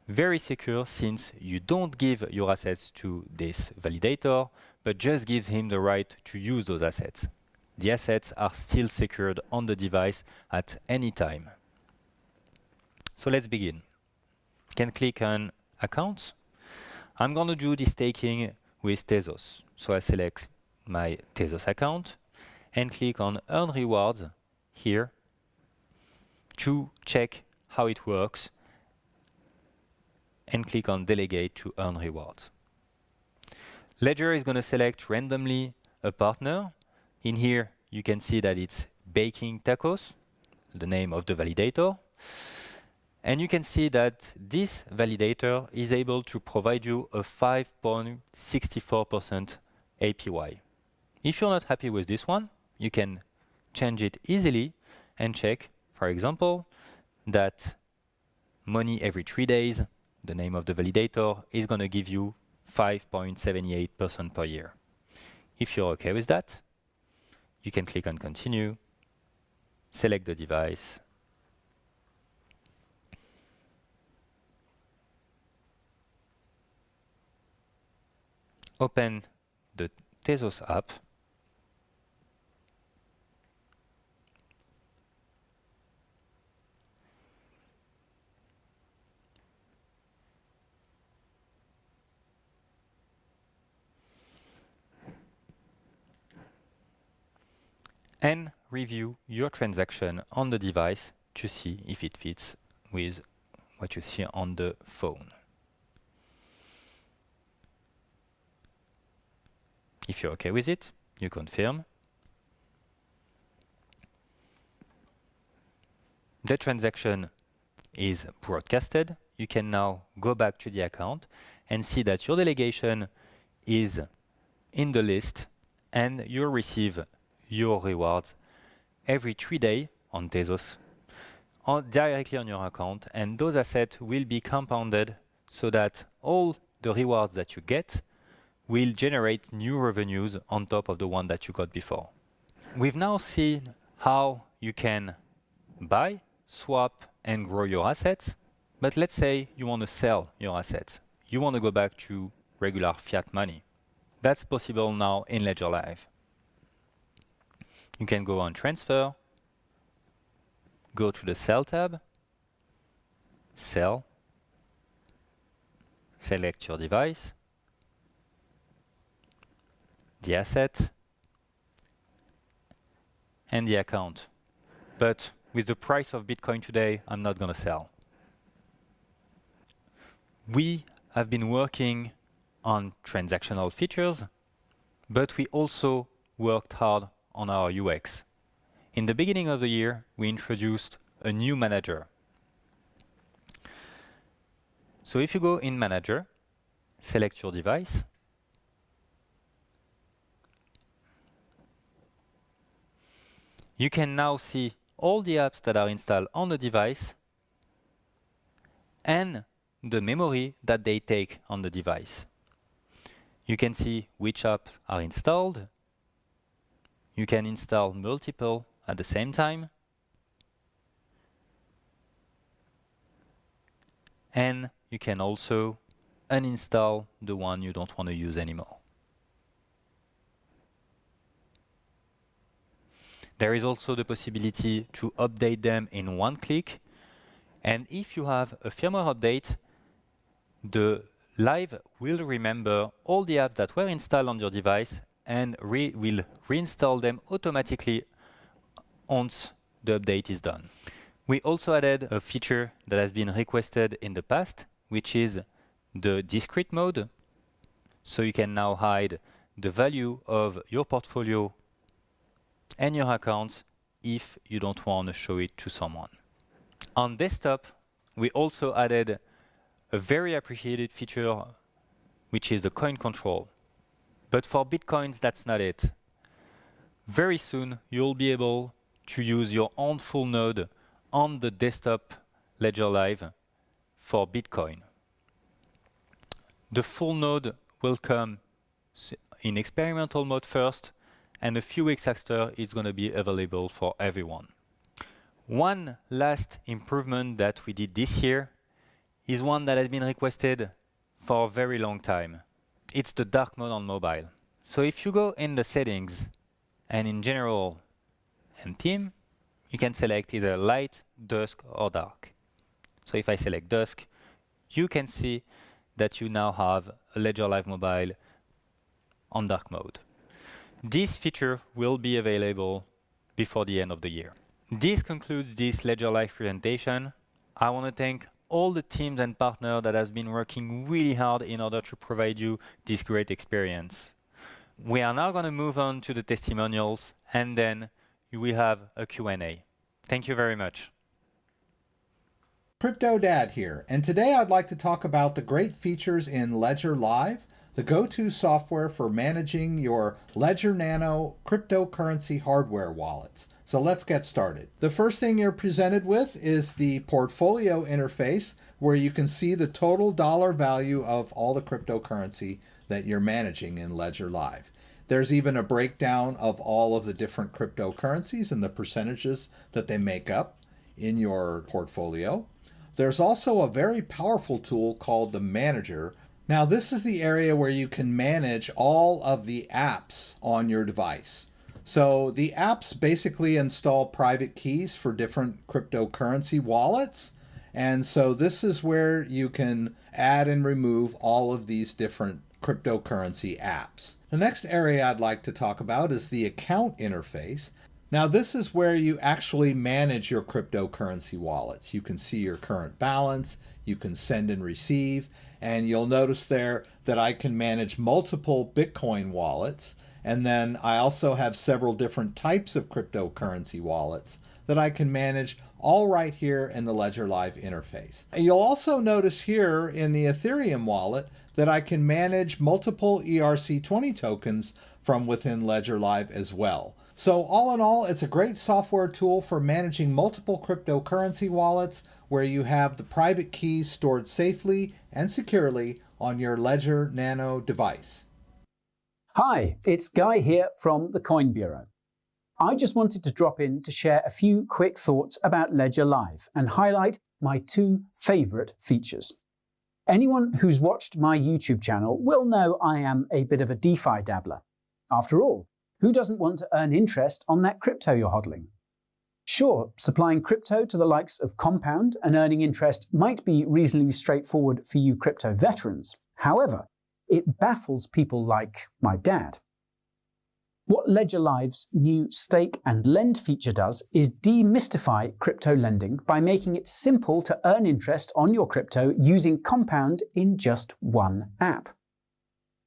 very secure since you don't give your assets to this validator, but just gives him the right to use those assets. The assets are still secured on the device at any time. So let's begin. You can click on Accounts. I'm going to do the staking with Tezos. So I select my Tezos account and click on Earn Rewards here to check how it works, and click on Delegate to earn rewards. Ledger is going to select randomly a partner. In here, you can see that it's Baking Tacos, the name of the validator. And you can see that this validator is able to provide you a 5.64% APY. If you're not happy with this one, you can change it easily and check, for example, that money every 3 days, the name of the validator, is going to give you 5.78% per year. If you're okay with that, you can click on Continue, select the device, open the Tezos app, and review your transaction on the device to see if it fits with what you see on the phone. If you're okay with it, you confirm. The transaction is broadcasted. You can now go back to the account and see that your delegation is in the list, and you'll receive your rewards every 3 days on Tezos directly on your account, and those assets will be compounded so that all the rewards that you get will generate new revenues on top of the one that you got before. We've now seen how you can buy, swap, and grow your assets, but let's say you want to sell your assets. You want to go back to regular fiat money. That's possible now in Ledger Live. You can go on Transfer, go to the Sell tab, Sell, select your device, the asset, and the account. But with the price of Bitcoin today, I'm not going to sell. We have been working on transactional features, but we also worked hard on our UX. In the beginning of the year, we introduced a new manager. So if you go in Manager, select your device, you can now see all the apps that are installed on the device and the memory that they take on the device. You can see which apps are installed. You can install multiple at the same time. And you can also uninstall the one you don't want to use anymore. There is also the possibility to update them in one click. And if you have a firmware update, the Live will remember all the apps that were installed on your device and will reinstall them automatically once the update is done. We also added a feature that has been requested in the past, which is the discrete mode. So you can now hide the value of your portfolio and your accounts if you don't want to show it to someone. On desktop, we also added a very appreciated feature, which is the coin control. But for Bitcoins, that's not it. Very soon, you'll be able to use your own full node on the desktop Ledger Live for Bitcoin. The full node will come in experimental mode first, and a few weeks after, it's going to be available for everyone. One last improvement that we did this year is one that has been requested for a very long time. It's the dark mode on mobile. So if you go in the settings and in general and theme, you can select either light, dusk, or dark. So if I select dusk, you can see that you now have a Ledger Live Mobile on dark mode. This feature will be available before the end of the year. This concludes this Ledger Live presentation. I want to thank all the teams and partners that have been working really hard in order to provide you this great experience. We are now going to move on to the testimonials, and then we have a Q&A. Thank you very much. Crypto Dad here, and today I'd like to talk about the great features in Ledger Live, the go-to software for managing your Ledger Nano cryptocurrency hardware wallets. So let's get started. The first thing you're presented with is the portfolio interface, where you can see the total dollar value of all the cryptocurrency that you're managing in Ledger Live. There's even a breakdown of all of the different cryptocurrencies and the percentages that they make up in your portfolio. There's also a very powerful tool called the Manager. Now, this is the area where you can manage all of the apps on your device. So the apps basically install private keys for different cryptocurrency wallets. And so this is where you can add and remove all of these different cryptocurrency apps. The next area I'd like to talk about is the account interface. Now, this is where you actually manage your cryptocurrency wallets. You can see your current balance, you can send and receive, and you'll notice there that I can manage multiple Bitcoin wallets. And then I also have several different types of cryptocurrency wallets that I can manage all right here in the Ledger Live interface. And you'll also notice here in the Ethereum wallet that I can manage multiple ERC20 tokens from within Ledger Live as well. So all in all, it's a great software tool for managing multiple cryptocurrency wallets where you have the private keys stored safely and securely on your Ledger Nano device. Hi, it's Guy here from the Coin Bureau. I just wanted to drop in to share a few quick thoughts about Ledger Live and highlight my two favourite features. Anyone who's watched my YouTube channel will know I am a bit of a DeFi dabbler. After all, who doesn't want to earn interest on that crypto you're hodling? Sure, supplying crypto to the likes of Compound and earning interest might be reasonably straightforward for you crypto veterans. However, it baffles people like my dad. What Ledger Live's new Stake and Lend feature does is demystify crypto lending by making it simple to earn interest on your crypto using Compound in just one app.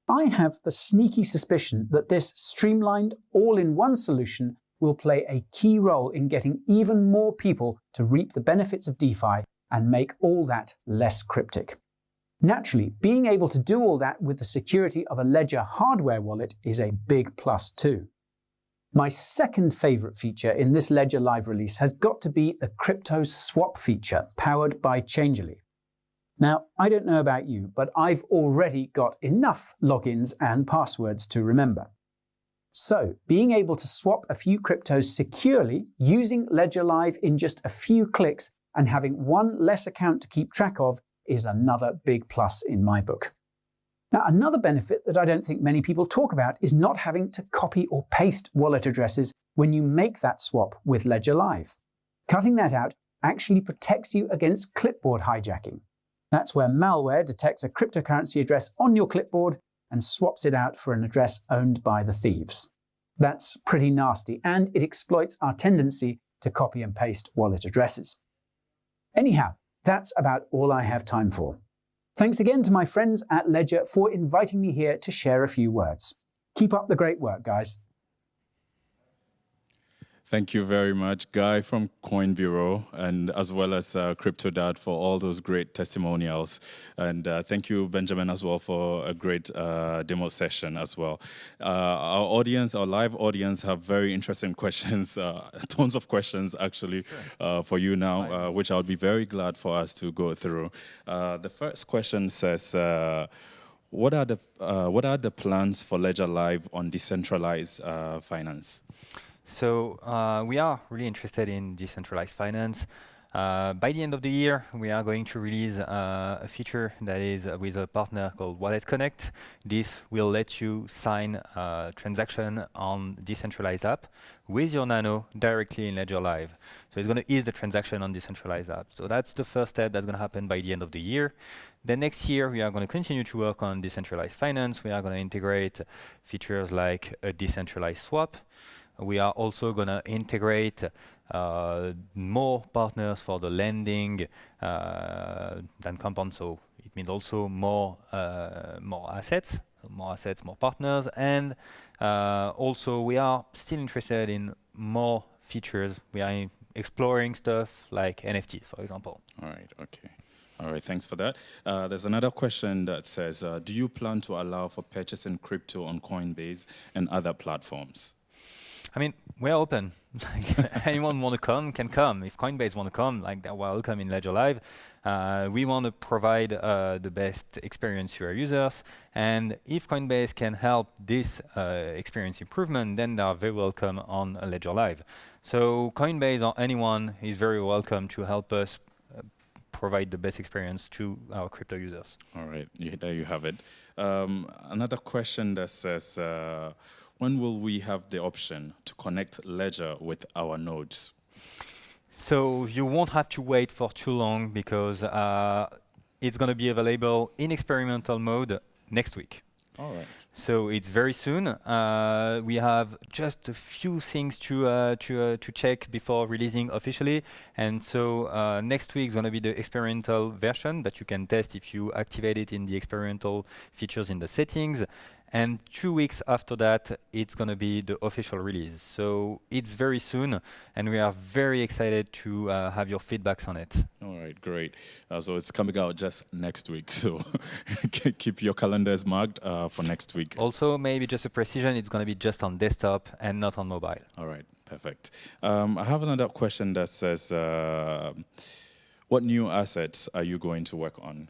I have the sneaky suspicion that this streamlined, all-in-one solution will play a key role in getting even more people to reap the benefits of DeFi and make all that less cryptic. Naturally, being able to do all that with the security of a Ledger hardware wallet is a big plus too. My second favourite feature in this Ledger Live release has got to be the crypto swap feature powered by Changerly. Now, I don't know about you, but I've already got enough logins and passwords to remember. So, being able to swap a few cryptos securely using Ledger Live in just a few clicks and having one less account to keep track of is another big plus in my book. Now, another benefit that I don't think many people talk about is not having to copy or paste wallet addresses when you make that swap with Ledger Live. Cutting that out actually protects you against clipboard hijacking. That's where malware detects a cryptocurrency address on your clipboard and swaps it out for an address owned by the thieves. That's pretty nasty, and it exploits our tendency to copy and paste wallet addresses. Anyhow, that's about all I have time for. Thanks again to my friends at Ledger for inviting me here to share a few words. Keep up the great work, guys. Thank you very much, Guy from Coin Bureau, and as well as CryptoDad for all those great testimonials. And thank you, Benjamin, as well for a great demo session as well. Our audience, our live audience, have very interesting questions, tons of questions actually, for you now, which I would be very glad for us to go through. The first question says, what are the plans for Ledger Live on decentralized finance? So we are really interested in decentralized finance. By the end of the year, we are going to release a feature that is with a partner called Wallet Connect. This will let you sign a transaction on decentralized app with your Nano directly in Ledger Live. So it's going to ease the transaction on decentralized app. So that's the first step that's going to happen by the end of the year. Then next year, we are going to continue to work on decentralized finance. We are going to integrate features like a decentralized swap. We are also going to integrate more partners for the lending than compound. So it means also more assets, more partners. And also we are still interested in more features. We are exploring stuff like NFTs, for example. All right, okay. All right, thanks for that. There's another question that says, do you plan to allow for purchasing crypto on Coinbase and other platforms? I mean, we're open. Anyone want to come can come. If Coinbase want to come, they're welcome in Ledger Live. We want to provide the best experience to our users. And if Coinbase can help this experience improvement, then they are very welcome on Ledger Live. So Coinbase or anyone is very welcome to help us provide the best experience to our crypto users. All right, there you have it. Another question that says, when will we have the option to connect Ledger with our nodes? So you won't have to wait for too long because it's going to be available in experimental mode next week. All right. So it's very soon. We have just a few things to check before releasing officially. And so next week is going to be the experimental version that you can test if you activate it in the experimental features in the settings. And 2 weeks after that, it's going to be the official release. So it's very soon, and we are very excited to have your feedbacks on it. All right, great. So it's coming out just next week. So keep your calendars marked for next week. Also, maybe just a precision, it's going to be just on desktop and not on mobile. All right, perfect. I have another question that says, what new assets are you going to work on?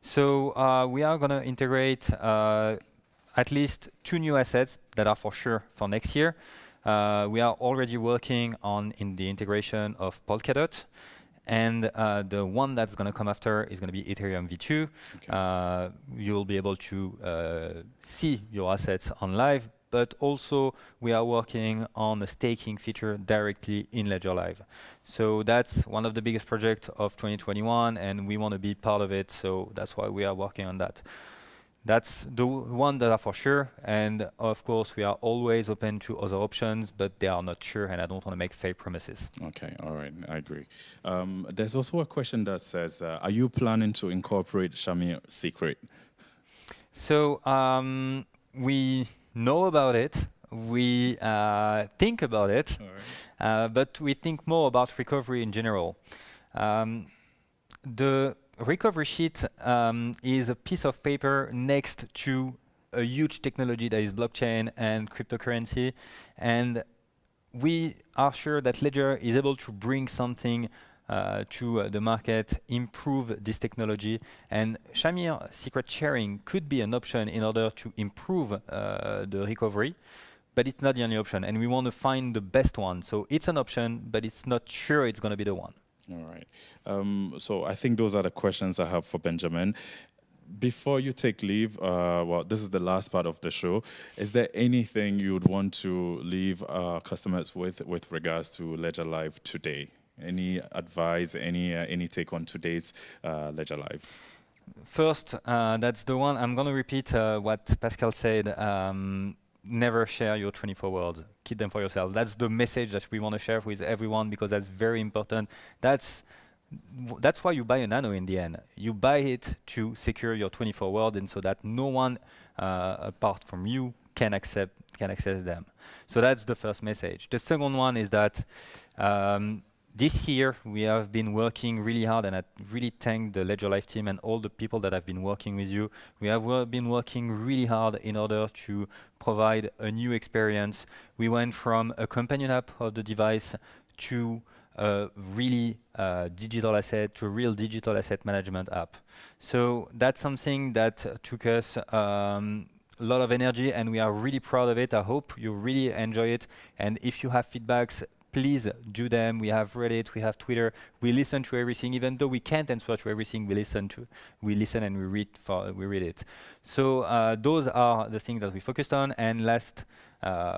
So we are going to integrate at least 2 new assets that are for sure for next year. We are already working in the integration of Polkadot, and the one that's going to come after is going to be Ethereum V2. Okay. You'll be able to see your assets on live, but also we are working on a staking feature directly in Ledger Live. So that's one of the biggest projects of 2021, and we want to be part of it, so that's why we are working on that. That's the one that are for sure, and of course we are always open to other options, but they are not sure, and I don't want to make fake promises. Okay, all right, I agree. There's also a question that says, are you planning to incorporate Shamir Secret? So we know about it, we think about it, but we think more about recovery in general. The recovery sheet is a piece of paper next to a huge technology that is blockchain and cryptocurrency, and we are sure that Ledger is able to bring something to the market, improve this technology, and Shamir secret sharing could be an option in order to improve the recovery, but it's not the only option, and we want to find the best one. So it's an option, but it's not sure it's going to be the one. All right. So I think those are the questions I have for Benjamin. Before you take leave, well, this is the last part of the show. Is there anything you would want to leave our customers with regards to Ledger Live today? Any advice, any take on today's Ledger Live? First, that's the one. I'm going to repeat what Pascal said. Never share your 24 words. Keep them for yourself. That's the message that we want to share with everyone because that's very important. That's why you buy a Nano in the end. You buy it to secure your 24 words, and so that no one apart from you can access them. So that's the first message. The second one is that this year we have been working really hard, and I really thank the Ledger Live team and all the people that have been working with you. We have been working really hard in order to provide a new experience. We went from a companion app of the device to a really digital asset, to a real digital asset management app. So that's something that took us a lot of energy, and we are really proud of it. I hope you really enjoy it. And if you have feedbacks, please do them. We have Reddit, we have Twitter. We listen to everything, even though we can't answer to everything. We listen and we read it. So those are the things that we focused on. And last,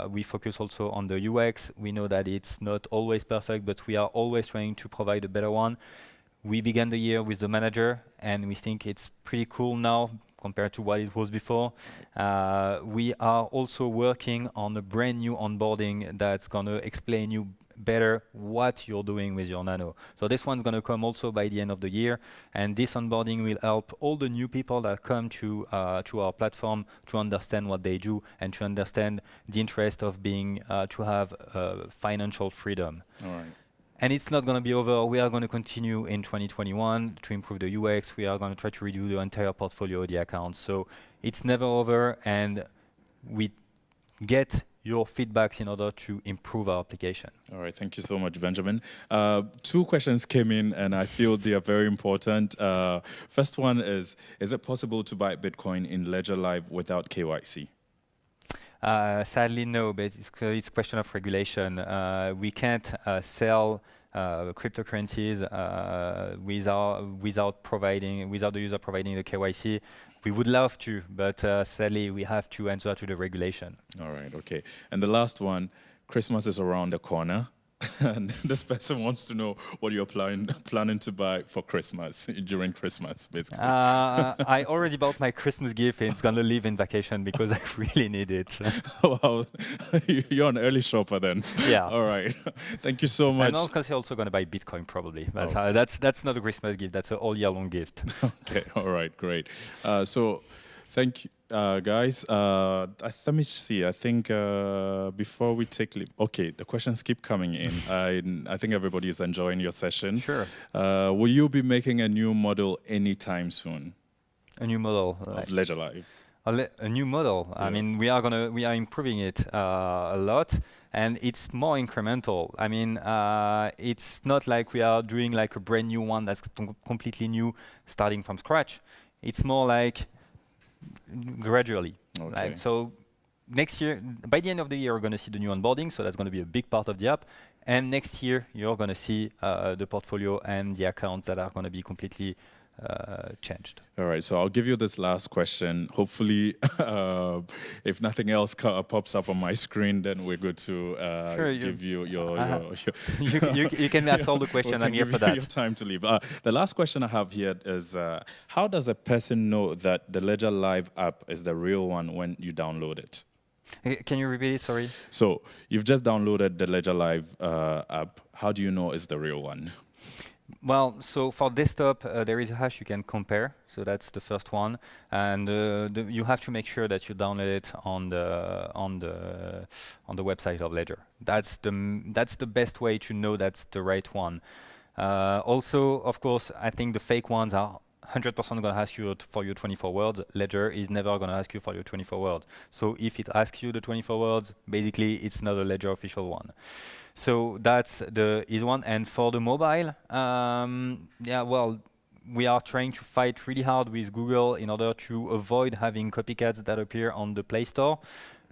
we focus also on the UX. We know that it's not always perfect, but we are always trying to provide a better one. We began the year with the manager, and we think it's pretty cool now compared to what it was before. We are also working on a brand new onboarding that's going to explain you better what you're doing with your Nano. So this one's going to come also by the end of the year, and this onboarding will help all the new people that come to our platform to understand what they do and to understand the interest of being to have financial freedom. All right. And it's not going to be over. We are going to continue in 2021 to improve the UX. We are going to try to redo the entire portfolio of the accounts. So it's never over, and we get your feedbacks in order to improve our application. All right, thank you so much, Benjamin. Two questions came in, and I feel they are very important. First one is it possible to buy Bitcoin in Ledger Live without KYC? Sadly, no, but it's a question of regulation. We can't sell cryptocurrencies without the user providing the KYC. We would love to, but sadly, we have to answer to the regulation. All right, okay. And the last one, Christmas is around the corner. And this person wants to know what you're planning to buy for Christmas, during Christmas, basically. I already bought my Christmas gift, and it's going to leave in vacation because I really need it. Wow, you're an early shopper then. Yeah. All right. Thank you so much. I'm also going to buy Bitcoin probably, but Okay. that's not a Christmas gift. That's an all-year-long gift. Okay, all right, great. So thank you, guys. Let me see. I think before we take leave, okay, the questions keep coming in. I think everybody is enjoying your session. Sure. Will you be making a new model anytime soon A new model. of Ledger Live? A new model. Yeah. I mean, we are improving it a lot, and it's more incremental. I mean, it's not like we are doing like a brand new one that's completely new, starting from scratch. It's more like gradually. Okay. Like, so next year, by the end of the year, we're going to see the new onboarding. So that's going to be a big part of the app. And next year, you're going to see the portfolio and the accounts that are going to be completely changed. All right, so I'll give you this last question. Hopefully, if nothing else pops up on my screen, then we're good to give you your you can ask all the questions. I'm here for that. Your time to leave. The last question I have here is, how does a person know that the Ledger Live app is the real one when you download it? Can you repeat it? Sorry. So you've just downloaded the Ledger Live app. How do you know it's the real one? Well, so for desktop, there is a hash you can compare. So that's the first one, and you have to make sure that you download it on the website of Ledger. That's the best way to know that's the right one. Also, of course, I think the fake ones are 100% going to ask you for your 24 words. Ledger is never going to ask you for your 24 words. So if it asks you the 24 words, basically it's not a Ledger official one. So that's the easy one. And for the mobile, yeah, well, we are trying to fight really hard with Google in order to avoid having copycats that appear on the Play Store.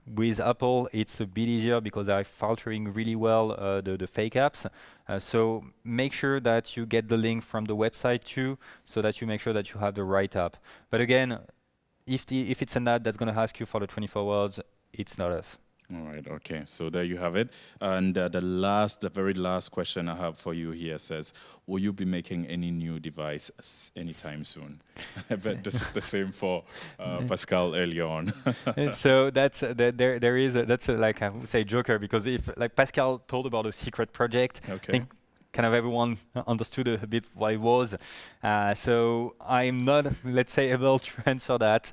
With Apple, it's a bit easier because they're filtering really well the fake apps. So make sure that you get the link from the website too, so that you make sure that you have the right app. But again, if it's an app that's going to ask you for the 24 words, it's not us. All right, okay. So there you have it. And the very last question I have for you here says, will you be making any new device anytime soon? I bet this is the same for Pascal earlier on. So that's there is that's like I would say joker, because if like Pascal told about a secret project, I Okay. think kind of everyone understood a bit what it was. So I'm not, let's say, able to answer that.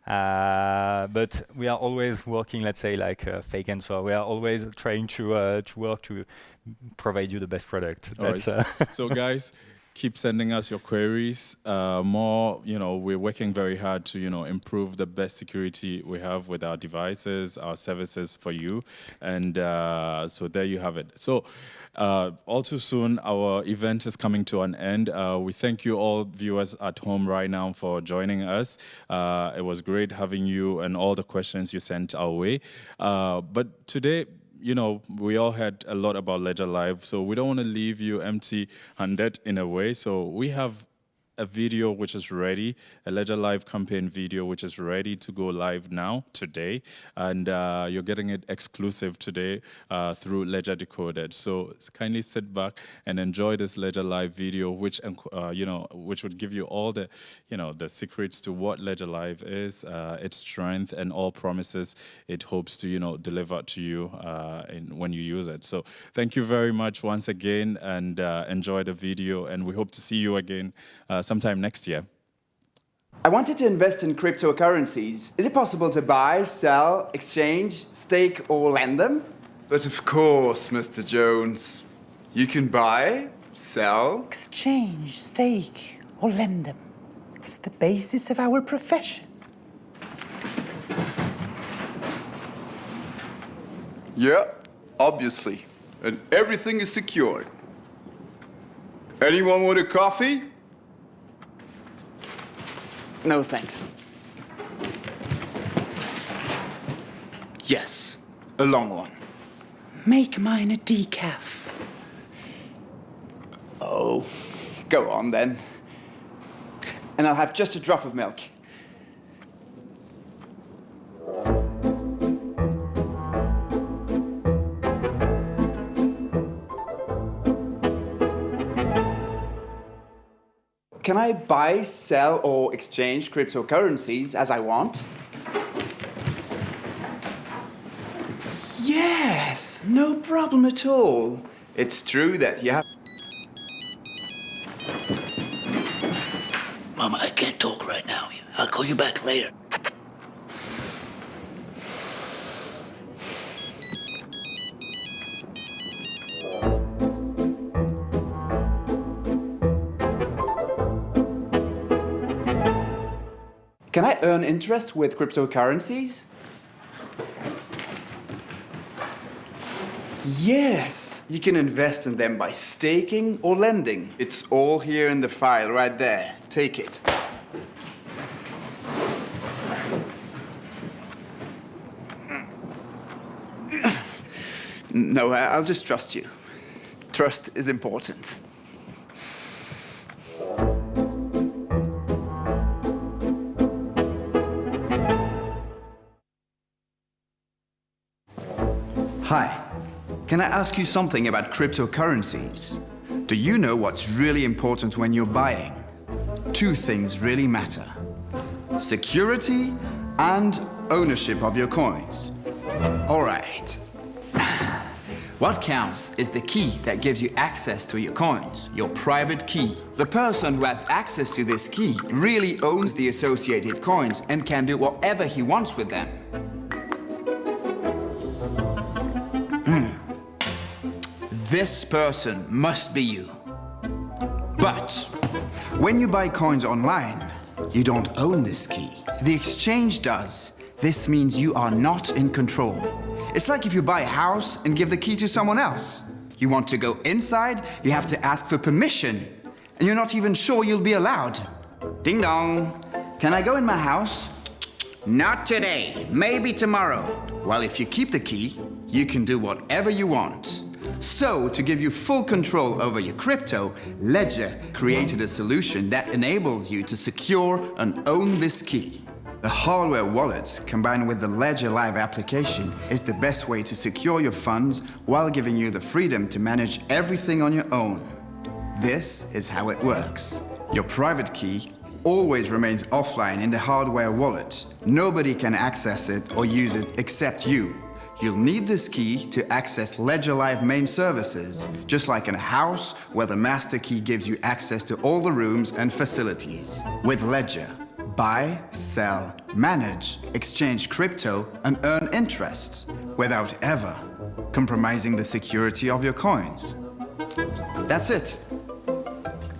But we are always working, let's say, like a fake answer. We are always trying to work to provide you the best product. All right. So guys, keep sending us your queries. More, we're working very hard to, improve the best security we have with our devices, our services for you. And so there you have it. So all too soon, our event is coming to an end. We thank you all viewers at home right now for joining us. It was great having you and all the questions you sent our way. But today, we all heard a lot about Ledger Live, so we don't want to leave you empty-handed in a way. So we have a video which is ready, a Ledger Live campaign video which is ready to go live now, today, and you're getting it exclusive today through Ledger Decoded. So kindly sit back and enjoy this Ledger Live video, which which would give you all the, the secrets to what Ledger Live is, its strength, and all promises it hopes to, deliver to you when you use it. So thank you very much once again, and enjoy the video, and we hope to see you again sometime next year. I wanted to invest in cryptocurrencies. Is it possible to buy, sell, exchange, stake, or lend them? But of course, Mr. Jones. You can buy, sell. Exchange, stake, or lend them. It's the basis of our profession. Yeah, obviously. And everything is secured. Anyone want a coffee? No, thanks. Yes, a long one. Make mine a decaf. Oh, go on then. And I'll have just a drop of milk. Can I buy, sell, or exchange cryptocurrencies as I want? Yes, no problem at all. It's true that you have... Mama, I can't talk right now. I'll call you back later. Can I earn interest with cryptocurrencies? Yes, you can invest in them by staking or lending. It's all here in the file right there. Take it. No, I'll just trust you. Trust is important. Hi, can I ask you something about cryptocurrencies? Do you know what's really important when you're buying? Two things really matter: security and ownership of your coins. All right. What counts is the key that gives you access to your coins, your private key. The person who has access to this key really owns the associated coins and can do whatever he wants with them. This person must be you. But when you buy coins online, you don't own this key. The exchange does. This means you are not in control. It's like if you buy a house and give the key to someone else. You want to go inside, you have to ask for permission, and you're not even sure you'll be allowed. Ding dong. Can I go in my house? Not today, maybe tomorrow. Well, if you keep the key, you can do whatever you want. So, to give you full control over your crypto, Ledger created a solution that enables you to secure and own this key. The hardware wallet, combined with the Ledger Live application, is the best way to secure your funds while giving you the freedom to manage everything on your own. This is how it works. Your private key always remains offline in the hardware wallet. Nobody can access it or use it except you. You'll need this key to access Ledger Live main services, just like in a house where the master key gives you access to all the rooms and facilities. With Ledger, buy, sell, manage, exchange crypto, and earn interest without ever compromising the security of your coins. That's it.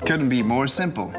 Couldn't be more simple.